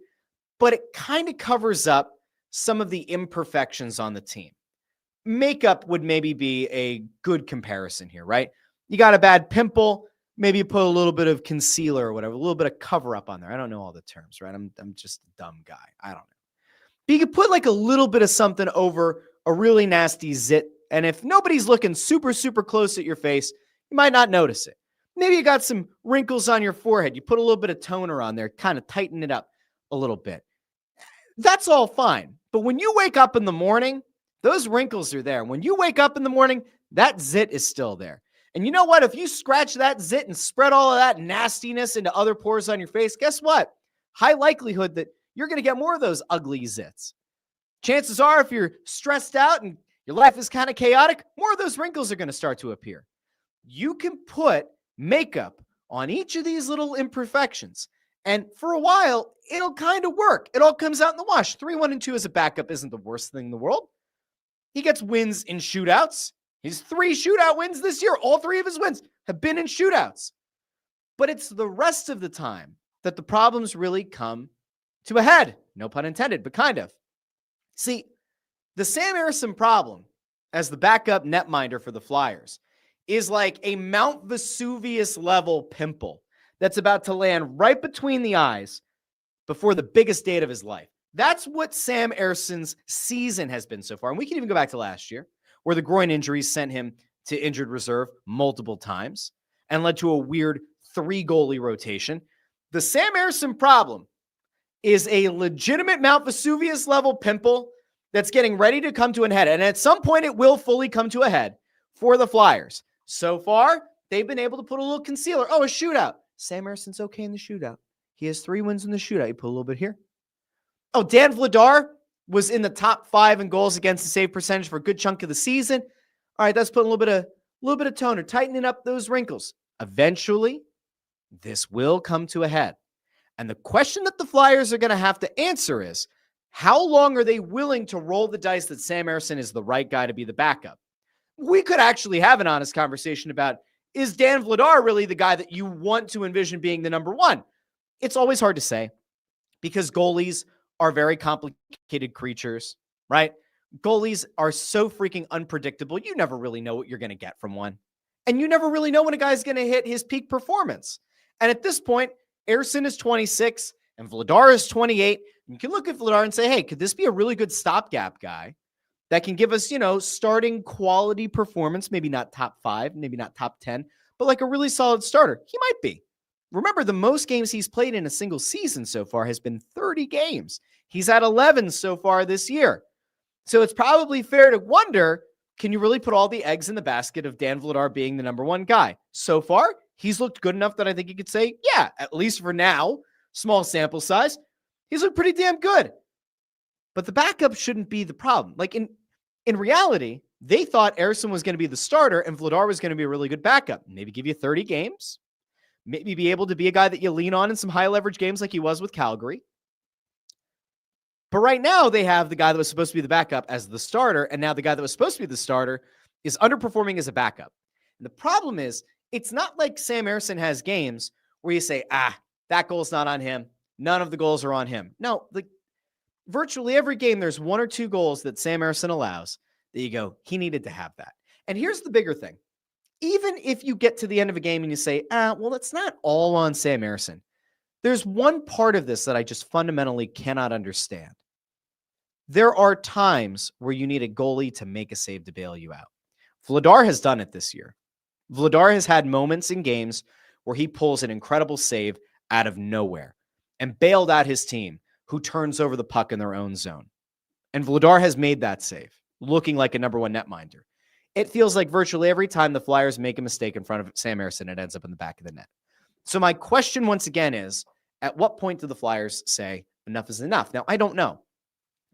but it kind of covers up some of the imperfections on the team. Makeup would maybe be a good comparison here, right? You got a bad pimple, maybe you put a little bit of concealer or whatever, a little bit of cover up on there. I don't know all the terms, right? I'm just a dumb guy. I don't know. But you could put a little bit of something over a really nasty zit. And if nobody's looking super, super close at your face, you might not notice it. Maybe you got some wrinkles on your forehead. You put a little bit of toner on there, kind of tighten it up a little bit. That's all fine. But when you wake up in the morning, those wrinkles are there. When you wake up in the morning, that zit is still there. And you know what? If you scratch that zit and spread all of that nastiness into other pores on your face, guess what? high likelihood that you're going to get more of those ugly zits. Chances are, if you're stressed out and your life is kind of chaotic, more of those wrinkles are going to start to appear. You can put makeup on each of these little imperfections, and for a while, it'll kind of work. It all comes out in the wash. 3-1-2 as a backup isn't the worst thing in the world. He gets wins in shootouts. He's 3 shootout wins this year. All 3 of his wins have been in shootouts. But it's the rest of the time that the problems really come to a head. No pun intended, but kind of. See, the Sam Ersson problem as the backup netminder for the Flyers is like a Mount Vesuvius level pimple that's about to land right between the eyes before the biggest date of his life. That's what Sam Ersson's season has been so far. And we can even go back to last year, where the groin injuries sent him to injured reserve multiple times and led to a weird 3-goalie rotation. The Sam Ersson problem is a legitimate Mount Vesuvius level pimple that's getting ready to come to an head. And at some point, it will fully come to a head for the Flyers. So far, they've been able to put a little concealer. Oh, a shootout. Sam Ersson's okay in the shootout. He has 3 wins in the shootout. You put a little bit here. Oh, Dan Vladar was in the top 5 in goals against the save percentage for a good chunk of the season. All right, that's putting a little bit of toner, tightening up those wrinkles. Eventually, this will come to a head. And the question that the Flyers are going to have to answer is, how long are they willing to roll the dice that Sam Ersson is the right guy to be the backup? We could actually have an honest conversation about, is Dan Vladar really the guy that you want to envision being the number 1? It's always hard to say because goalies are very complicated creatures, right? Goalies are so freaking unpredictable. You never really know what you're going to get from one. And you never really know when a guy's going to hit his peak performance. And at this point, Ersson is 26 and Vladar is 28. You can look at Vladar and say, hey, could this be a really good stopgap guy that can give us, starting quality performance, maybe not top 5, maybe not top 10, but like a really solid starter? He might be. Remember, the most games he's played in a single season so far has been 30 games. He's at 11 so far this year. So it's probably fair to wonder, can you really put all the eggs in the basket of Dan Vladar being the number 1 guy? So far, he's looked good enough that I think you could say, yeah, at least for now, small sample size, he's looked pretty damn good. But the backup shouldn't be the problem. Like in reality, they thought Ersson was going to be the starter and Vladar was going to be a really good backup. Maybe give you 30 games. Maybe be able to be a guy that you lean on in some high leverage games like he was with Calgary. But right now they have the guy that was supposed to be the backup as the starter. And now the guy that was supposed to be the starter is underperforming as a backup. And the problem is, it's not like Sam Ersson has games where you say, that goal's not on him. None of the goals are on him. No, virtually every game, there's 1 or 2 goals that Sam Ersson allows that you go, he needed to have that. And here's the bigger thing. Even if you get to the end of a game and you say, well, it's not all on Sam Ersson. There's one part of this that I just fundamentally cannot understand. There are times where you need a goalie to make a save to bail you out. Vladar has done it this year. Vladar has had moments in games where he pulls an incredible save out of nowhere and bailed out his team, who turns over the puck in their own zone. And Vladar has made that save, looking like a number 1 netminder. It feels like virtually every time the Flyers make a mistake in front of Sam Ersson, it ends up in the back of the net. So my question once again is, at what point do the Flyers say enough is enough? Now, I don't know.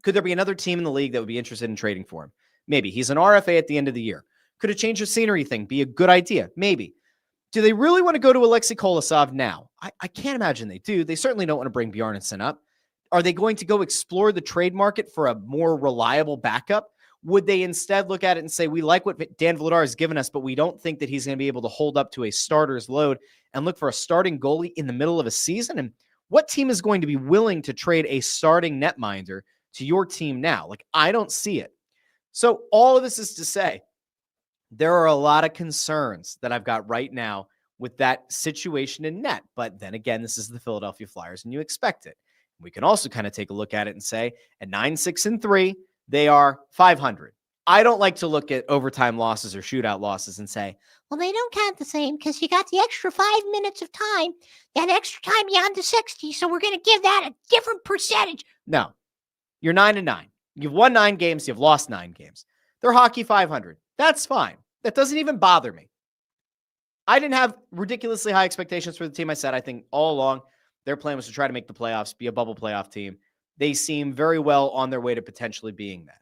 Could there be another team in the league that would be interested in trading for him? Maybe. He's an RFA at the end of the year. Could a change of scenery thing be a good idea? Maybe. Do they really want to go to Alexei Kolosov now? I can't imagine they do. They certainly don't want to bring Bjarnason up. Are they going to go explore the trade market for a more reliable backup? Would they instead look at it and say, we like what Dan Vladar has given us, but we don't think that he's going to be able to hold up to a starter's load, and look for a starting goalie in the middle of a season? And what team is going to be willing to trade a starting netminder to your team now? Like, I don't see it. So all of this is to say, there are a lot of concerns that I've got right now with that situation in net. But then again, this is the Philadelphia Flyers, and you expect it. We can also kind of take a look at it and say, at 9-6-3, they are 500. I don't like to look at overtime losses or shootout losses and say, well, they don't count the same because you got the extra 5 minutes of time, that extra time beyond the 60. So we're going to give that a different percentage. No, you're 9-9. You've won 9 games. You've lost 9 games. They're hockey 500. That's fine. That doesn't even bother me. I didn't have ridiculously high expectations for the team. I said, I think all along Their plan was to try to make the playoffs, be a bubble playoff team. They seem very well on their way to potentially being that.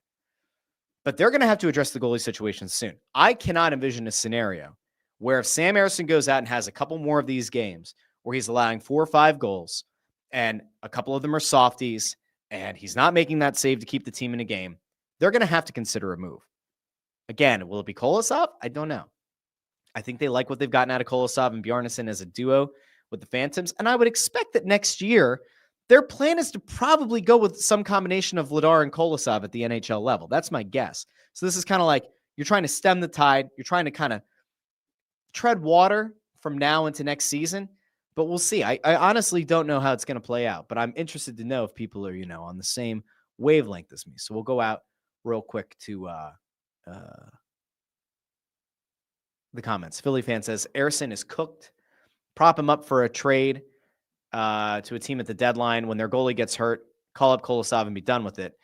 But they're going to have to address the goalie situation soon. I cannot envision a scenario where if Sam Ersson goes out and has a couple more of these games where he's allowing 4 or 5 goals and a couple of them are softies and he's not making that save to keep the team in a game, they're going to have to consider a move. Again, will it be Kolosov? I don't know. I think they like what they've gotten out of Kolosov and Bjarnason as a duo with the Phantoms. And I would expect that next year, their plan is to probably go with some combination of Vladar and Kolosov at the NHL level. That's my guess. So this is kind of like you're trying to stem the tide. You're trying to kind of tread water from now into next season. But we'll see. I honestly don't know how it's going to play out. But I'm interested to know if people are, on the same wavelength as me. So we'll go out real quick to the comments. Philly fan says, Ersson is cooked. Prop him up for a trade to a team at the deadline. When their goalie gets hurt, call up Kolosov and be done with it.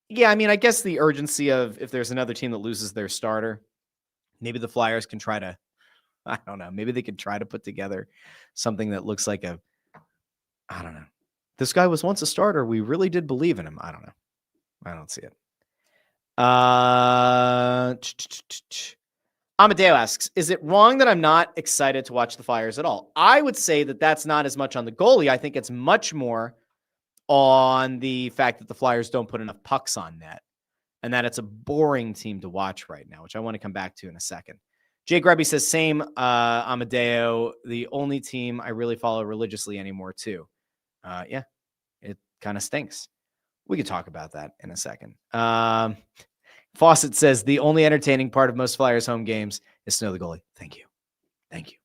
Yeah, I mean, I guess the urgency of if there's another team that loses their starter, maybe the Flyers can try to, I don't know, maybe they could try to put together something that looks like I don't know. This guy was once a starter. We really did believe in him. I don't know. I don't see it. Amadeo asks, is it wrong that I'm not excited to watch the Flyers at all? I would say that that's not as much on the goalie. I think it's much more on the fact that the Flyers don't put enough pucks on net and that it's a boring team to watch right now, which I want to come back to in a second. Jay Grubby says, same, Amadeo, the only team I really follow religiously anymore too. Yeah, it kind of stinks. We could talk about that in a second. Fawcett says, the only entertaining part of most Flyers home games is Snow the goalie. Thank you. Thank you.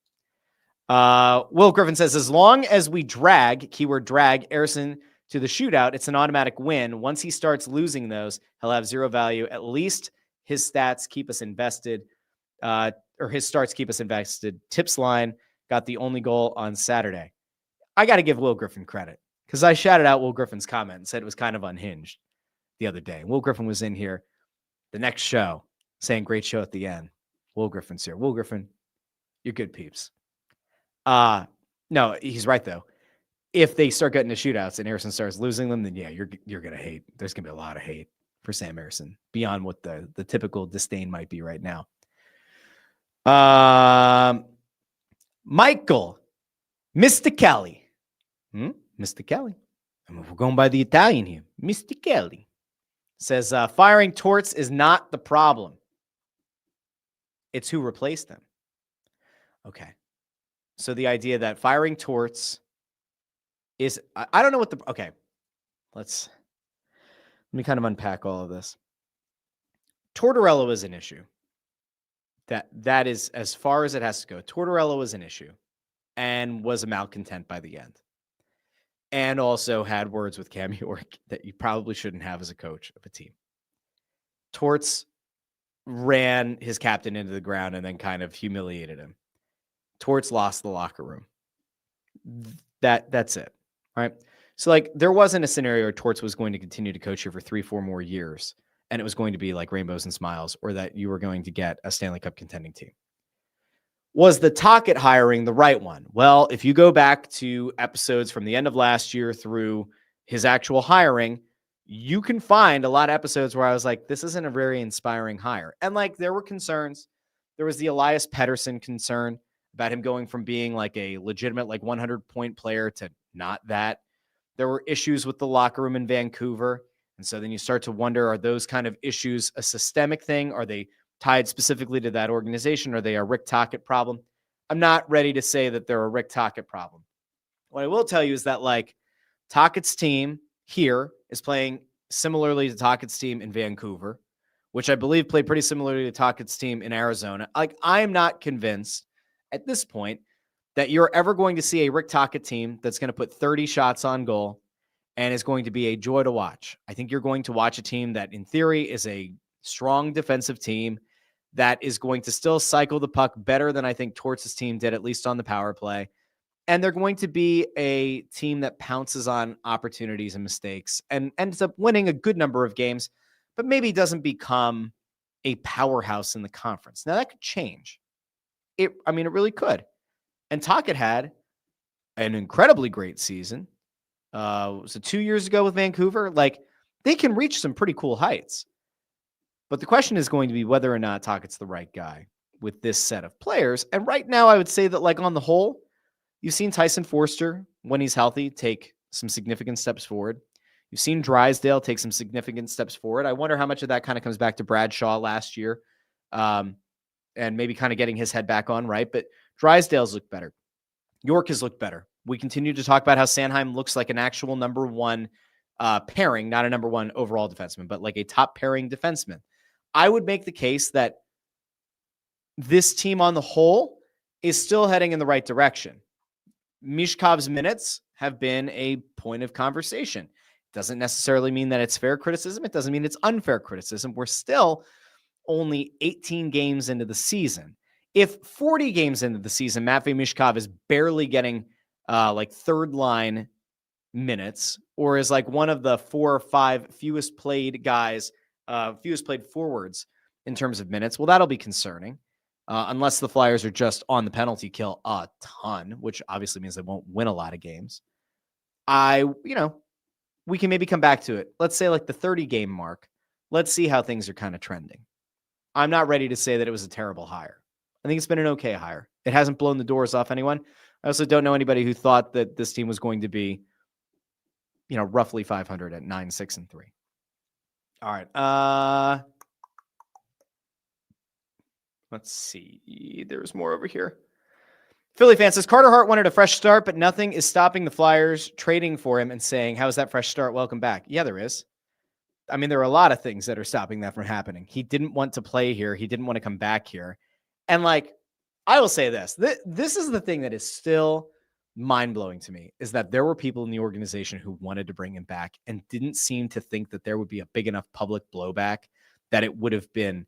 Will Griffin says, as long as we drag, keyword drag, Ersson to the shootout, it's an automatic win. Once he starts losing those, he'll have zero value. At least his stats keep us invested, or his starts keep us invested. Tips line got the only goal on Saturday. I got to give Will Griffin credit because I shouted out Will Griffin's comment and said it was kind of unhinged the other day. Will Griffin was in here the next show saying great show at the end. Will Griffin's here. Will Griffin, you're good peeps. No, he's right though. If they start getting to shootouts and Ersson starts losing them, then yeah, you're gonna hate. There's gonna be a lot of hate for Sam Ersson beyond what the typical disdain might be right now. Michael, Mr. Kelly. Mr. Kelly. We're going by the Italian here. Mr. Kelly says, firing Torts is not the problem. It's who replaced them. Okay. So the idea that firing Torts is, I don't know what okay. Let me kind of unpack all of this. Tortorella is an issue. That is as far as it has to go. Tortorella was an issue and was a malcontent by the end. And also had words with Cam York that you probably shouldn't have as a coach of a team. Torts ran his captain into the ground and then kind of humiliated him. Torts lost the locker room. That's it. Right. So like there wasn't a scenario where Torts was going to continue to coach here for 3-4 more years. And it was going to be like rainbows and smiles, or that you were going to get a Stanley Cup contending team. Was the Tocchet hiring the right one? Well, if you go back to episodes from the end of last year through his actual hiring, you can find a lot of episodes where I was like, this isn't a very inspiring hire. And like, there were concerns. There was the Elias Pettersson concern about him going from being like a legitimate, like 100-point player to not that. There were issues with the locker room in Vancouver. And so then you start to wonder, are those kind of issues a systemic thing? Are they tied specifically to that organization? Are they a Rick Tocchet problem? I'm not ready to say that they're a Rick Tocchet problem. What I will tell you is that like Tocchet's team here is playing similarly to Tocchet's team in Vancouver, which I believe played pretty similarly to Tocchet's team in Arizona. Like I am not convinced at this point that you're ever going to see a Rick Tocchet team that's going to put 30 shots on goal and is going to be a joy to watch. I think you're going to watch a team that in theory is a strong defensive team that is going to still cycle the puck better than I think Torts' team did, at least on the power play. And they're going to be a team that pounces on opportunities and mistakes and ends up winning a good number of games, but maybe doesn't become a powerhouse in the conference. Now that could change. It really could. And Tocchet had an incredibly great season. Was it 2 years ago with Vancouver? Like, they can reach some pretty cool heights. But the question is going to be whether or not Tocchet's the right guy with this set of players. And right now, I would say that, like, on the whole, you've seen Tyson Forster, when he's healthy, take some significant steps forward. You've seen Drysdale take some significant steps forward. I wonder how much of that kind of comes back to Bradshaw last year, and maybe kind of getting his head back on, right? But Drysdale's looked better. York has looked better. We continue to talk about how Sanheim looks like an actual number one pairing, not a number one overall defenseman, but like a top pairing defenseman. I would make the case that this team on the whole is still heading in the right direction. Mishkov's minutes have been a point of conversation. Doesn't necessarily mean that it's fair criticism. It doesn't mean it's unfair criticism. We're still only 18 games into the season. If 40 games into the season, Matvei Mishkov is barely getting like third line minutes, or is like one of the 4 or 5 fewest played forwards in terms of minutes, well, that'll be concerning. Unless the Flyers are just on the penalty kill a ton, which obviously means they won't win a lot of games. We can maybe come back to it. Let's say like the 30 game mark. Let's see how things are kind of trending. I'm not ready to say that it was a terrible hire. I think it's been an okay hire. It hasn't blown the doors off anyone. I also don't know anybody who thought that this team was going to be, roughly 500 at 9-6-3. All right. Let's see. There's more over here. Philly fan says Carter Hart wanted a fresh start, but nothing is stopping the Flyers trading for him and saying, how's that fresh start? Welcome back. Yeah, there is. I mean, there are a lot of things that are stopping that from happening. He didn't want to play here. He didn't want to come back here. And like, I will say this. This is the thing that is still mind-blowing to me, is that there were people in the organization who wanted to bring him back and didn't seem to think that there would be a big enough public blowback that it would have been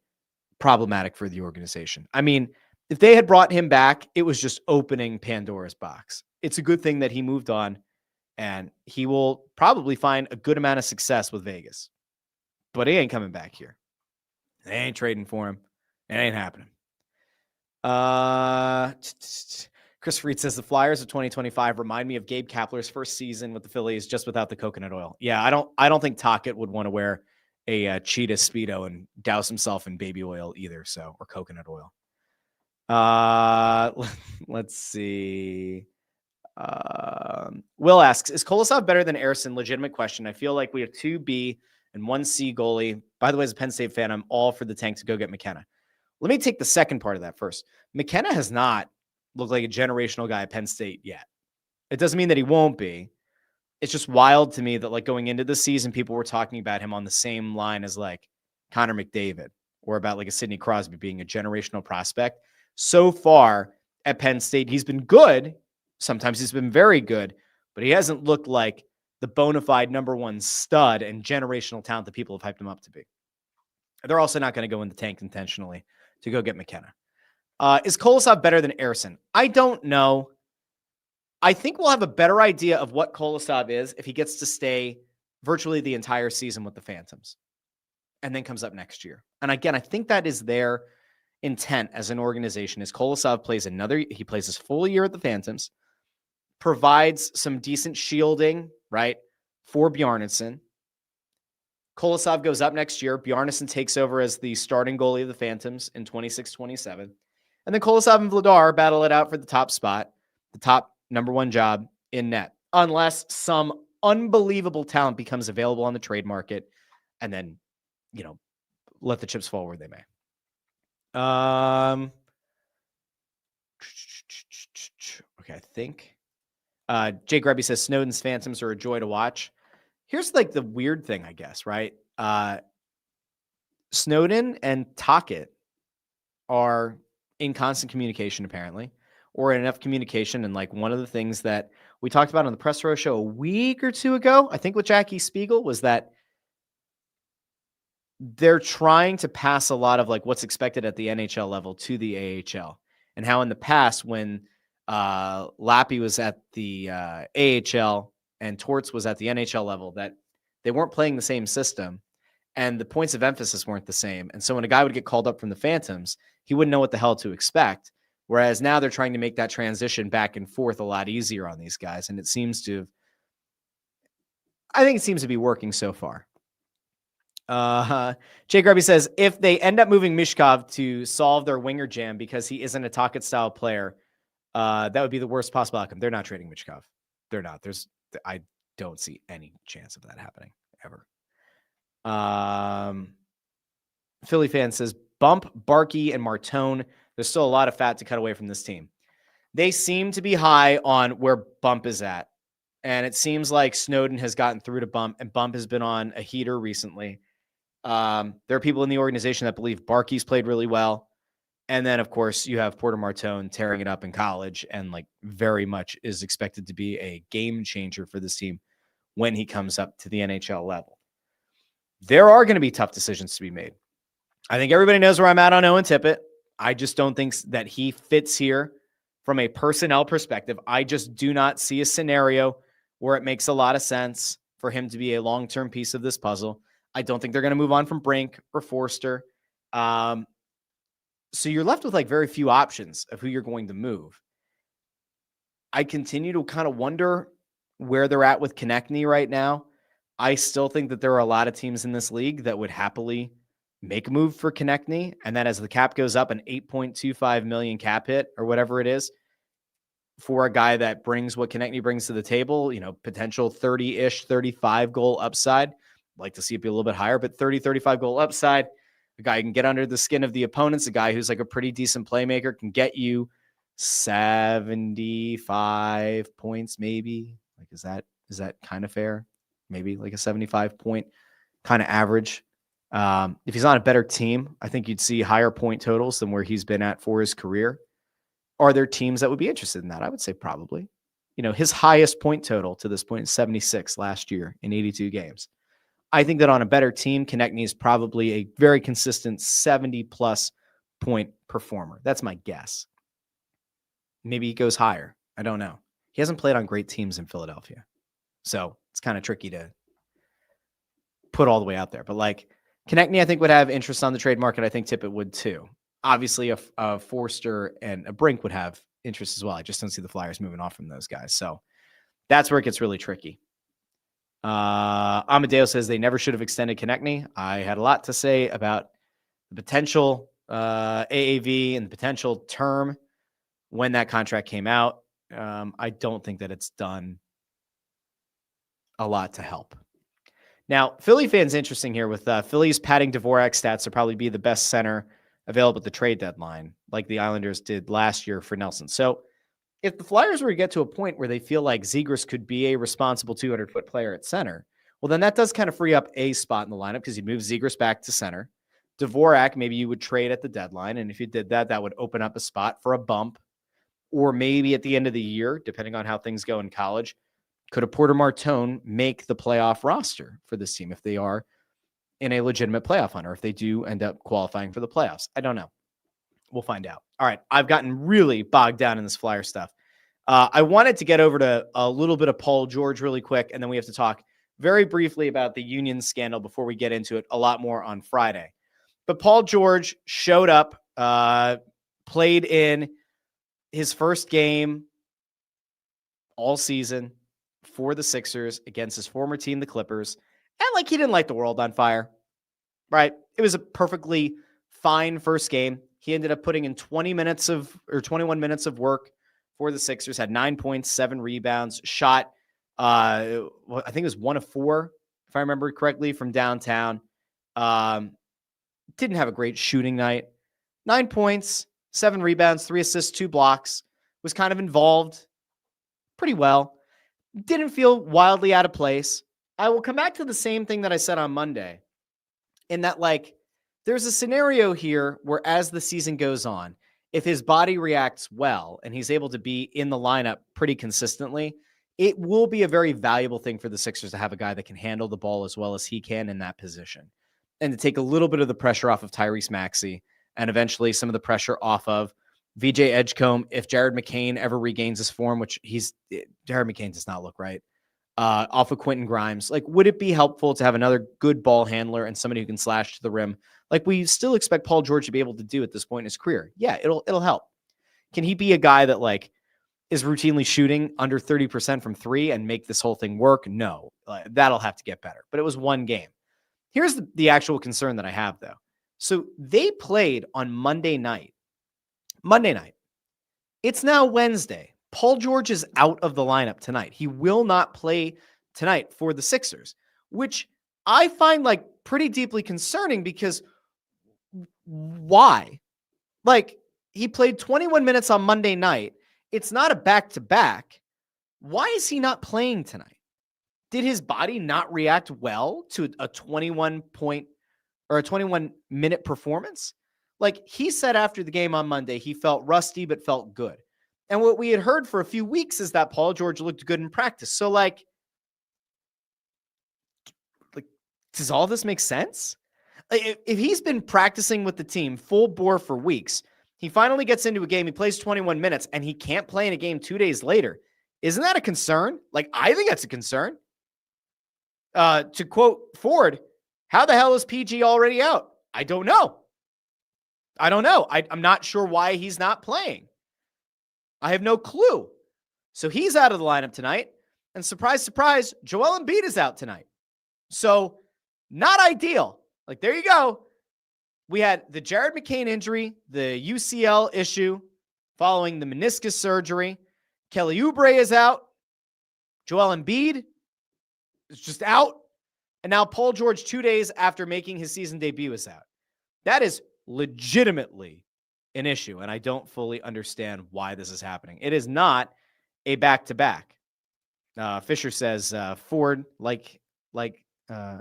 problematic for the organization. I mean, if they had brought him back, it was just opening Pandora's box. It's a good thing that he moved on, and he will probably find a good amount of success with Vegas. But he ain't coming back here. They ain't trading for him. It ain't happening. Chris Freed says the Flyers of 2025 remind me of Gabe Kapler's first season with the Phillies, just without the coconut oil. Yeah, I don't think Tocchet would want to wear a cheetah Speedo and douse himself in baby oil either, or coconut oil. Let's see. Will asks, is Kolosov better than Ersson? Legitimate question. I feel like we have 2 B and 1 C goalie. By the way, as a Penn State fan, I'm all for the tank to go get McKenna. Let me take the second part of that first. McKenna has not looked like a generational guy at Penn State yet. It doesn't mean that he won't be. It's just wild to me that, like, going into the season, people were talking about him on the same line as like Connor McDavid, or about like a Sidney Crosby being a generational prospect. So far at Penn State, he's been good. Sometimes he's been very good, but he hasn't looked like the bona fide number one stud and generational talent that people have hyped him up to be. They're also not going to go in the tank intentionally to go get McKenna. Is Kolosov better than Ersson? I don't know. I think we'll have a better idea of what Kolosov is if he gets to stay virtually the entire season with the Phantoms and then comes up next year. And again, I think that is their intent as an organization, is Kolosov plays his full year at the Phantoms, provides some decent shielding, right, for Bjarnason. Kolosov goes up next year. Bjarnason takes over as the starting goalie of the Phantoms in 26-27. And then Kolosov and Vladar battle it out for the top spot, the top number one job in net, unless some unbelievable talent becomes available on the trade market, and then, let the chips fall where they may. Okay, I think Jay Grubby says Snowden's Phantoms are a joy to watch. Here's like the weird thing, I guess, right? Snowden and Tocchet are in constant communication, apparently, or in enough communication. And like one of the things that we talked about on the Press Row show a week or 2 ago, I think with Jackie Spiegel, was that they're trying to pass a lot of like what's expected at the NHL level to the AHL, and how in the past when Lappy was at the AHL and Torts was at the NHL level, that they weren't playing the same system and the points of emphasis weren't the same. And so when a guy would get called up from the Phantoms, he wouldn't know what the hell to expect. Whereas now they're trying to make that transition back and forth a lot easier on these guys. And I think it seems to be working so far. Jake Grubby says, if they end up moving Mishkov to solve their winger jam because he isn't a Tocchet style player, that would be the worst possible outcome. They're not trading Mishkov. They're not. I don't see any chance of that happening ever. Philly fan says, bump Barkey and Martone. There's still a lot of fat to cut away from this team. They seem to be high on where Bump is at. And it seems like Snowden has gotten through to Bump, and Bump has been on a heater recently. There are people in the organization that believe Barkey's played really well. And then, of course, you have Porter Martone tearing it up in college and like very much is expected to be a game changer for this team when he comes up to the NHL level. There are going to be tough decisions to be made. I think everybody knows where I'm at on Owen Tippett. I just don't think that he fits here from a personnel perspective. I just do not see a scenario where it makes a lot of sense for him to be a long-term piece of this puzzle. I don't think they're going to move on from Brink or Forster. So you're left with like very few options of who you're going to move. I continue to kind of wonder where they're at with Konechny right now. I still think that there are a lot of teams in this league that would happily make a move for Konechny. And that as the cap goes up, an $8.25 million cap hit or whatever it is for a guy that brings what Konechny brings to the table, potential 30-ish, 35 goal upside. Like to see it be a little bit higher, but 30, 35 goal upside. A guy who can get under the skin of the opponents, a guy who's like a pretty decent playmaker, can get you 75 points, maybe. Like, is that kind of fair? Maybe like a 75 point kind of average. If he's on a better team, I think you'd see higher point totals than where he's been at for his career. Are there teams that would be interested in that? I would say probably. His highest point total to this point is 76 last year in 82 games. I think that on a better team, Konechny is probably a very consistent 70-plus point performer. That's my guess. Maybe he goes higher. I don't know. He hasn't played on great teams in Philadelphia. So it's kind of tricky to put all the way out there. But like Konechny, I think would have interest on the trade market. I think Tippett would too. Obviously, a Forster and a Brink would have interest as well. I just don't see the Flyers moving off from those guys. So that's where it gets really tricky. Amadeo says they never should have extended Konechny. I had a lot to say about the potential AAV and the potential term when that contract came out. I don't think that it's done a lot to help. Now, Philly fans interesting here with Phillies padding Dvorak stats to probably be the best center available at the trade deadline, like the Islanders did last year for Nelson. So if the Flyers were to get to a point where they feel like Zegras could be a responsible 200-foot player at center, well, then that does kind of free up a spot in the lineup because you'd move Zegras back to center. Dvorak, maybe you would trade at the deadline. And if you did that, that would open up a spot for a bump. Or maybe at the end of the year, depending on how things go in college, could a Porter Martone make the playoff roster for this team if they are in a legitimate playoff hunt, or if they do end up qualifying for the playoffs? I don't know. We'll find out. All right. I've gotten really bogged down in this Flyer stuff. I wanted to get over to a little bit of Paul George really quick, and then we have to talk very briefly about the union scandal before we get into it a lot more on Friday. But Paul George showed up, played in his first game all season for the Sixers against his former team, the Clippers. And like, he didn't light the world on fire, right? It was a perfectly fine first game. He ended up putting in 21 minutes of work for the Sixers, had 9 points, 7 rebounds, shot, I think it was 1 of 4, if I remember correctly, from downtown. Didn't have a great shooting night. 9 points, 7 rebounds, 3 assists, 2 blocks. Was kind of involved pretty well. Didn't feel wildly out of place. I will come back to the same thing that I said on Monday, in that, like, there's a scenario here where as the season goes on, if his body reacts well and he's able to be in the lineup pretty consistently, it will be a very valuable thing for the Sixers to have a guy that can handle the ball as well as he can in that position, and to take a little bit of the pressure off of Tyrese Maxey and eventually some of the pressure off of VJ Edgecombe. If Jared McCain ever regains his form, which Jared McCain does not look right, off of Quentin Grimes, like, would it be helpful to have another good ball handler and somebody who can slash to the rim? Like we still expect Paul George to be able to do at this point in his career. Yeah, it'll help. Can he be a guy that like is routinely shooting under 30% from three and make this whole thing work? No, that'll have to get better. But it was one game. Here's the actual concern that I have, though. So they played on Monday night. It's now Wednesday. Paul George is out of the lineup tonight. He will not play tonight for the Sixers, which I find like pretty deeply concerning because why? Like, he played 21 minutes on Monday night. It's not a back-to-back. Why is he not playing tonight? Did his body not react well to a 21-minute performance? Like, he said after the game on Monday, he felt rusty but felt good. And what we had heard for a few weeks is that Paul George looked good in practice. So, like does all this make sense? If he's been practicing with the team full bore for weeks, he finally gets into a game, he plays 21 minutes, and he can't play in a game 2 days later. Isn't that a concern? Like, I think that's a concern. To quote Ford, how the hell is PG already out? I don't know. I'm not sure why he's not playing. I have no clue. So he's out of the lineup tonight. And surprise, surprise, Joel Embiid is out tonight. So not ideal. Like, there you go. We had the Jared McCain injury, the UCL issue following the meniscus surgery. Kelly Oubre is out. Joel Embiid is just out. And now Paul George, 2 days after making his season debut, is out. That is legitimately an issue, and I don't fully understand why this is happening. It is not a back-to-back. Fisher says Ford,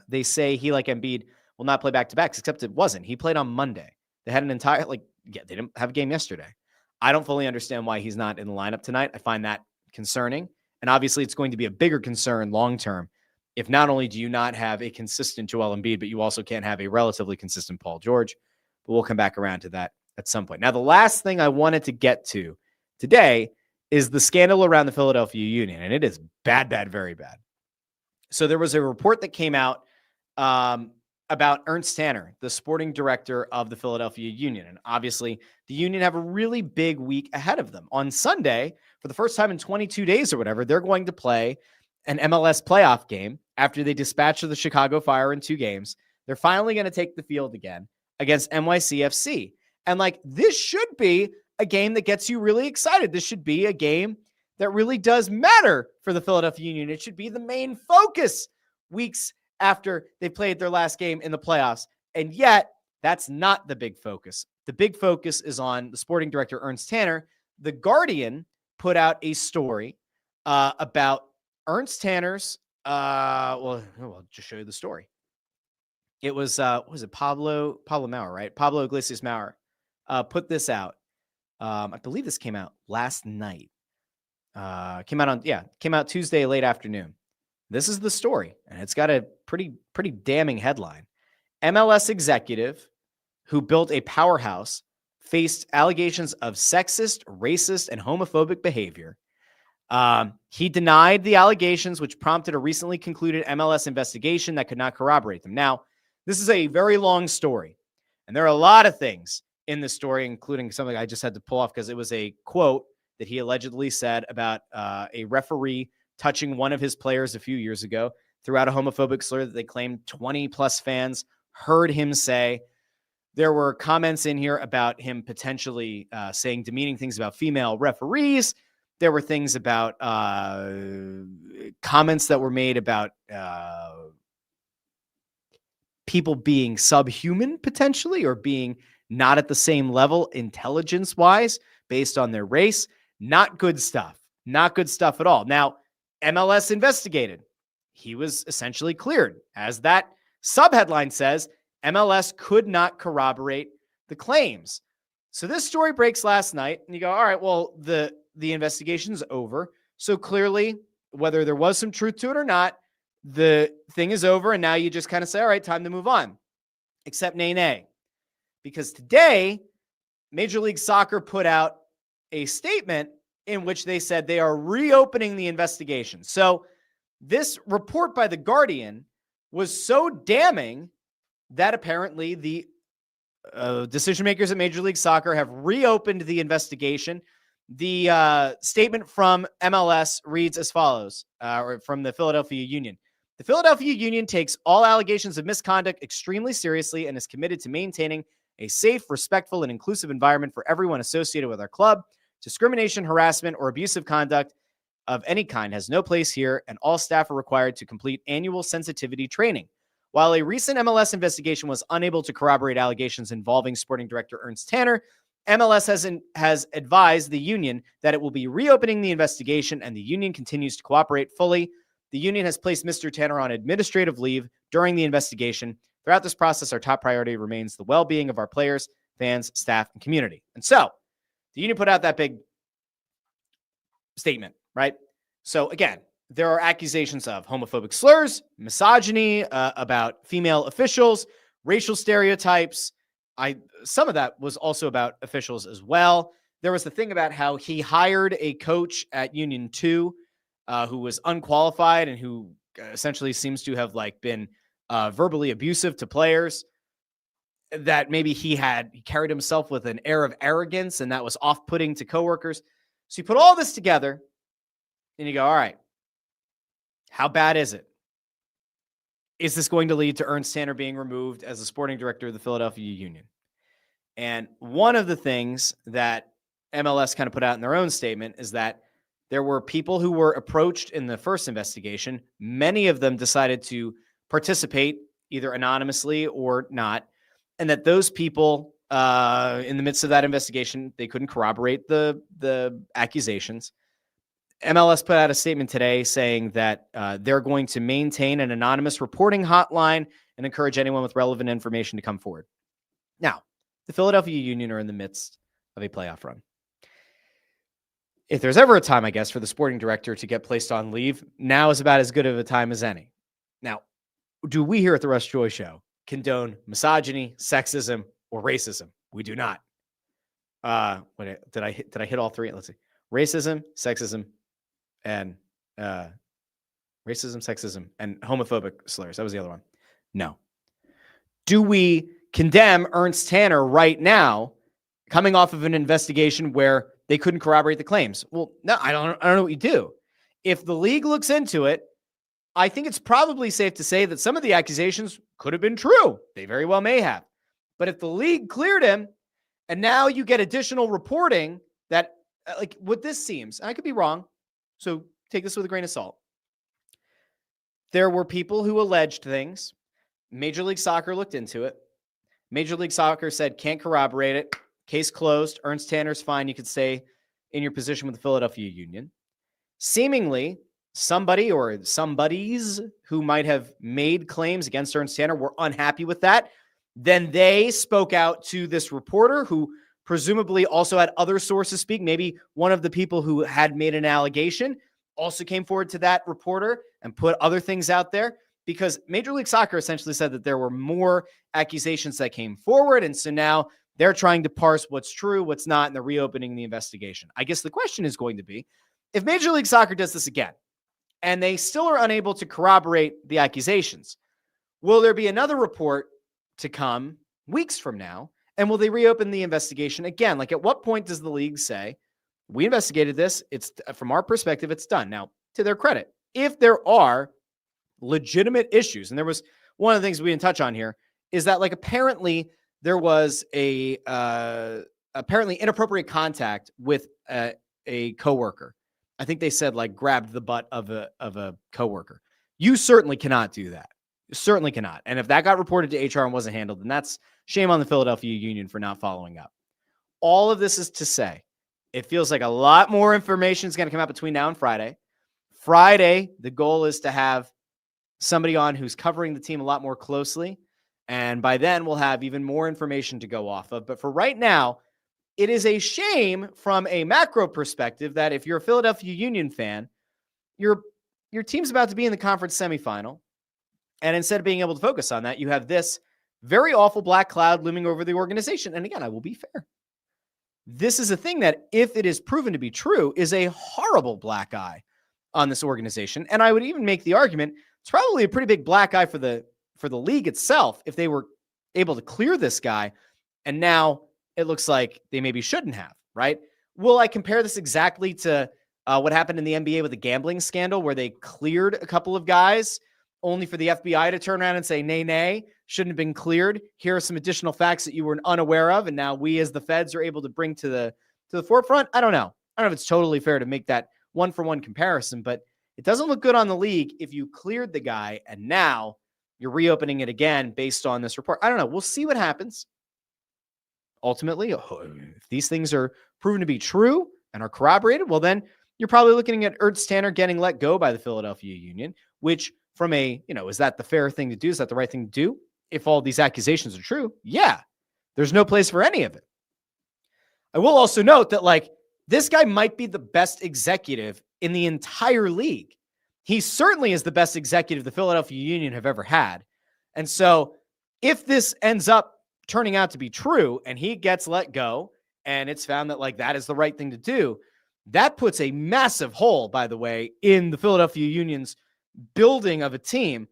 they say he, like Embiid, will not play back-to-backs, except it wasn't. He played on Monday. They had an entire, they didn't have a game yesterday. I don't fully understand why he's not in the lineup tonight. I find that concerning. And obviously it's going to be a bigger concern long-term if not only do you not have a consistent Joel Embiid, but you also can't have a relatively consistent Paul George. But we'll come back around to that at some point. Now, the last thing I wanted to get to today is the scandal around the Philadelphia Union, and it is bad, very bad. So there was a report that came out about Ernst Tanner, the sporting director of the Philadelphia Union. And obviously, the Union have a really big week ahead of them. On Sunday, for the first time in 22 days or whatever, they're going to play an MLS playoff game after they dispatched the Chicago Fire in 2 games. They're finally going to take the field again against NYCFC. And this should be a game that gets you really excited. This should be a game that really does matter for the Philadelphia Union. It should be the main focus weeks after they played their last game in the playoffs. And yet, that's not the big focus. The big focus is on the sporting director, Ernst Tanner. The Guardian put out a story about Ernst Tanner's, I'll just show you the story. It was, what was it? Pablo Maurer, right? Pablo Iglesias Maurer put this out. I believe this came out last night. Came out Tuesday, late afternoon. This is the story, and it's got a pretty damning headline. MLS executive who built a powerhouse faced allegations of sexist, racist, and homophobic behavior. He denied the allegations, which prompted a recently concluded MLS investigation that could not corroborate them. Now, this is a very long story, and there are a lot of things in this story, including something I just had to pull off because it was a quote that he allegedly said about a referee touching one of his players a few years ago, throughout a homophobic slur that they claimed 20-plus fans heard him say. There were comments in here about him potentially saying demeaning things about female referees. There were things about comments that were made about people being subhuman potentially, or being not at the same level intelligence-wise based on their race. Not good stuff. Not good stuff at all. Now, MLS investigated. He was essentially cleared. As that subheadline says, MLS could not corroborate the claims. So this story breaks last night, and you go, all right, well, the investigation's over. So clearly, whether there was some truth to it or not, the thing is over, and now you just kind of say, all right, time to move on. Except nay. Because today, Major League Soccer put out a statement in which they said they are reopening the investigation. So this report by The Guardian was so damning that apparently the decision makers at Major League Soccer have reopened the investigation. The statement from MLS reads as follows, or from the Philadelphia Union. The Philadelphia Union takes all allegations of misconduct extremely seriously and is committed to maintaining a safe, respectful, and inclusive environment for everyone associated with our club. Discrimination, harassment, or abusive conduct of any kind has no place here, and all staff are required to complete annual sensitivity training. While a recent MLS investigation was unable to corroborate allegations involving sporting director Ernst Tanner, MLS has advised the union that it will be reopening the investigation, and the union continues to cooperate fully. The union has placed Mr. Tanner on administrative leave during the investigation. Throughout this process, our top priority remains the well-being of our players, fans, staff, and community. And so the union put out that big statement, right? So again, there are accusations of homophobic slurs, misogyny, about female officials, racial stereotypes. Some of that was also about officials as well. There was the thing about how he hired a coach at Union 2 who was unqualified and who essentially seems to have been verbally abusive to players, that maybe he carried himself with an air of arrogance and that was off-putting to coworkers. So you put all this together and you go, all right, how bad is it? Is this going to lead to Ernst Tanner being removed as the sporting director of the Philadelphia Union? And one of the things that MLS kind of put out in their own statement is that there were people who were approached in the first investigation. Many of them decided to participate either anonymously or not. And that those people in the midst of that investigation, they couldn't corroborate the accusations. MLS put out a statement today saying that they're going to maintain an anonymous reporting hotline and encourage anyone with relevant information to come forward. Now, the Philadelphia Union are in the midst of a playoff run. If there's ever a time, I guess, for the sporting director to get placed on leave, now is about as good of a time as any. Now, do we here at the Russ Joy Show condone misogyny, sexism, or racism? We do not. Did I hit all three? Let's see. Racism, sexism, and homophobic slurs. That was the other one. No. Do we condemn Ernst Tanner right now, coming off of an investigation where they couldn't corroborate the claims? Well, no, I don't know what you do. If the league looks into it, I think it's probably safe to say that some of the accusations could have been true. They very well may have. But if the league cleared him, and now you get additional reporting that, what this seems, and I could be wrong, so take this with a grain of salt. There were people who alleged things. Major League Soccer looked into it. Major League Soccer said, can't corroborate it. Case closed. Ernst Tanner's fine. You could stay in your position with the Philadelphia Union. Seemingly, somebody or somebodies who might have made claims against Ernst Tanner were unhappy with that. Then they spoke out to this reporter who presumably also had other sources speak. Maybe one of the people who had made an allegation also came forward to that reporter and put other things out there, because Major League Soccer essentially said that there were more accusations that came forward. And so now they're trying to parse what's true, what's not, and they're reopening the investigation. I guess the question is going to be, if Major League Soccer does this again, and they still are unable to corroborate the accusations, will there be another report to come weeks from now? And will they reopen the investigation again? At what point does the league say, we investigated this, it's from our perspective, it's done? Now, to their credit, if there are legitimate issues, and there was one of the things we didn't touch on here, is that apparently there was apparently inappropriate contact with a coworker. I think they said grabbed the butt of a coworker. You certainly cannot do that. You certainly cannot. And if that got reported to HR and wasn't handled, then that's shame on the Philadelphia Union for not following up. All of this is to say, it feels like a lot more information is going to come out between now and Friday. Friday, the goal is to have somebody on who's covering the team a lot more closely. And by then we'll have even more information to go off of. But for right now, it is a shame from a macro perspective that if you're a Philadelphia Union fan, your team's about to be in the conference semifinal. And instead of being able to focus on that, you have this very awful black cloud looming over the organization. And again, I will be fair. This is a thing that, if it is proven to be true, is a horrible black eye on this organization. And I would even make the argument it's probably a pretty big black eye for the league itself if they were able to clear this guy. And now it looks like they maybe shouldn't have, right? will I compare this exactly to what happened in the NBA with the gambling scandal where they cleared a couple of guys only for the FBI to turn around and say, nay, shouldn't have been cleared. Here are some additional facts that you were unaware of. And now we as the feds are able to bring to the forefront. I don't know. I don't know if it's totally fair to make that one-for-one comparison, but it doesn't look good on the league if you cleared the guy and now you're reopening it again based on this report. I don't know. We'll see what happens. Ultimately, if these things are proven to be true and are corroborated, well, then you're probably looking at Ernst Tanner getting let go by the Philadelphia Union, which from a, is that the fair thing to do? Is that the right thing to do? If all these accusations are true, yeah, there's no place for any of it. I will also note that, this guy might be the best executive in the entire league. He certainly is the best executive the Philadelphia Union have ever had. And so if this ends up turning out to be true and he gets let go and it's found that that is the right thing to do, that puts a massive hole, by the way, in the Philadelphia Union's building of a team.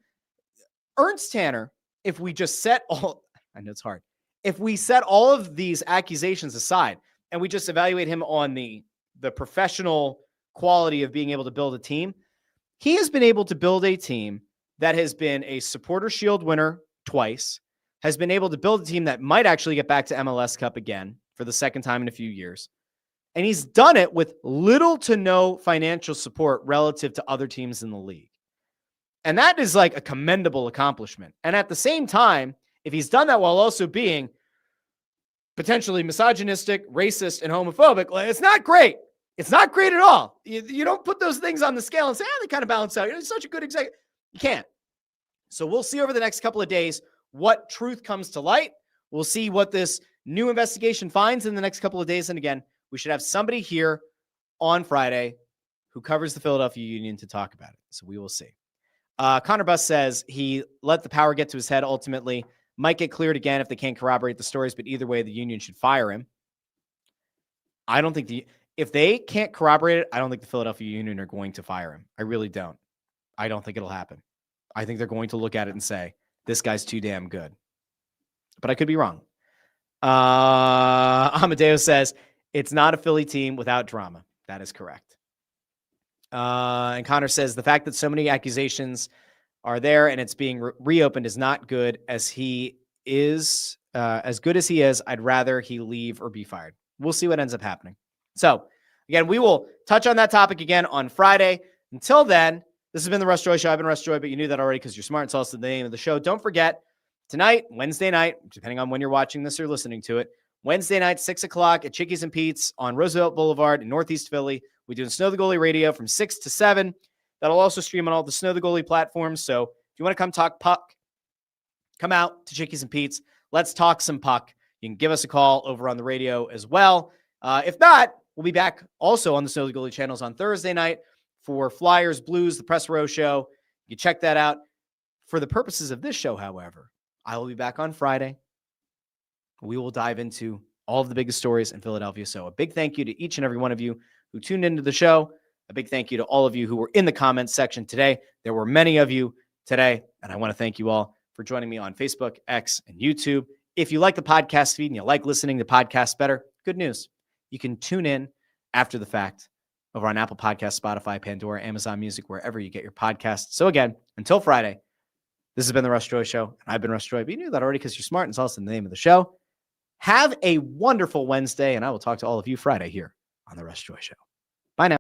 Ernst Tanner, if we just set all, I know it's hard, if we set all of these accusations aside and we just evaluate him on the professional quality of being able to build a team, he has been able to build a team that has been a Supporter Shield winner twice, has been able to build a team that might actually get back to MLS Cup again for the second time in a few years. And he's done it with little to no financial support relative to other teams in the league. And that is a commendable accomplishment. And at the same time, if he's done that while also being potentially misogynistic, racist, and homophobic, it's not great. It's not great at all. You don't put those things on the scale and say, they kind of balance out. He's such a good executive. You can't. So we'll see over the next couple of days what truth comes to light. We'll see what this new investigation finds in the next couple of days. And again, we should have somebody here on Friday who covers the Philadelphia Union to talk about it. So we will see. Connor Buss says he let the power get to his head ultimately. Might get cleared again if they can't corroborate the stories, but either way, the Union should fire him. I don't think if they can't corroborate it, I don't think the Philadelphia Union are going to fire him. I really don't. I don't think it'll happen. I think they're going to look at it and say, this guy's too damn good. But I could be wrong. Amadeo says, it's not a Philly team without drama. That is correct. And Connor says, the fact that so many accusations are there and it's being reopened is not good as he is. As good as he is, I'd rather he leave or be fired. We'll see what ends up happening. So, again, we will touch on that topic again on Friday. Until then, this has been the Russ Joy Show. I've been Russ Joy, but you knew that already because you're smart. It's also the name of the show. Don't forget, tonight, Wednesday night, depending on when you're watching this or listening to it, Wednesday night, 6 o'clock at Chickies and Pete's on Roosevelt Boulevard in Northeast Philly. We're doing Snow the Goalie Radio from 6 to 7. That'll also stream on all the Snow the Goalie platforms. So if you want to come talk puck, come out to Chickies and Pete's. Let's talk some puck. You can give us a call over on the radio as well. If not, we'll be back also on the Snow the Goalie channels on Thursday night for Flyers Blues, the Press Row Show. You can check that out. For the purposes of this show, however, I will be back on Friday. We will dive into all of the biggest stories in Philadelphia. So a big thank you to each and every one of you who tuned into the show. A big thank you to all of you who were in the comments section today. There were many of you today, and I want to thank you all for joining me on Facebook, X, and YouTube. If you like the podcast feed and you like listening to podcasts better, good news. You can tune in after the fact over on Apple Podcasts, Spotify, Pandora, Amazon Music, wherever you get your podcasts. So again, until Friday, this has been the Russ Joy Show, and I've been Russ Joy. But you knew that already because you're smart, and it's also the name of the show. Have a wonderful Wednesday, and I will talk to all of you Friday here on the Russ Joy Show. Bye now.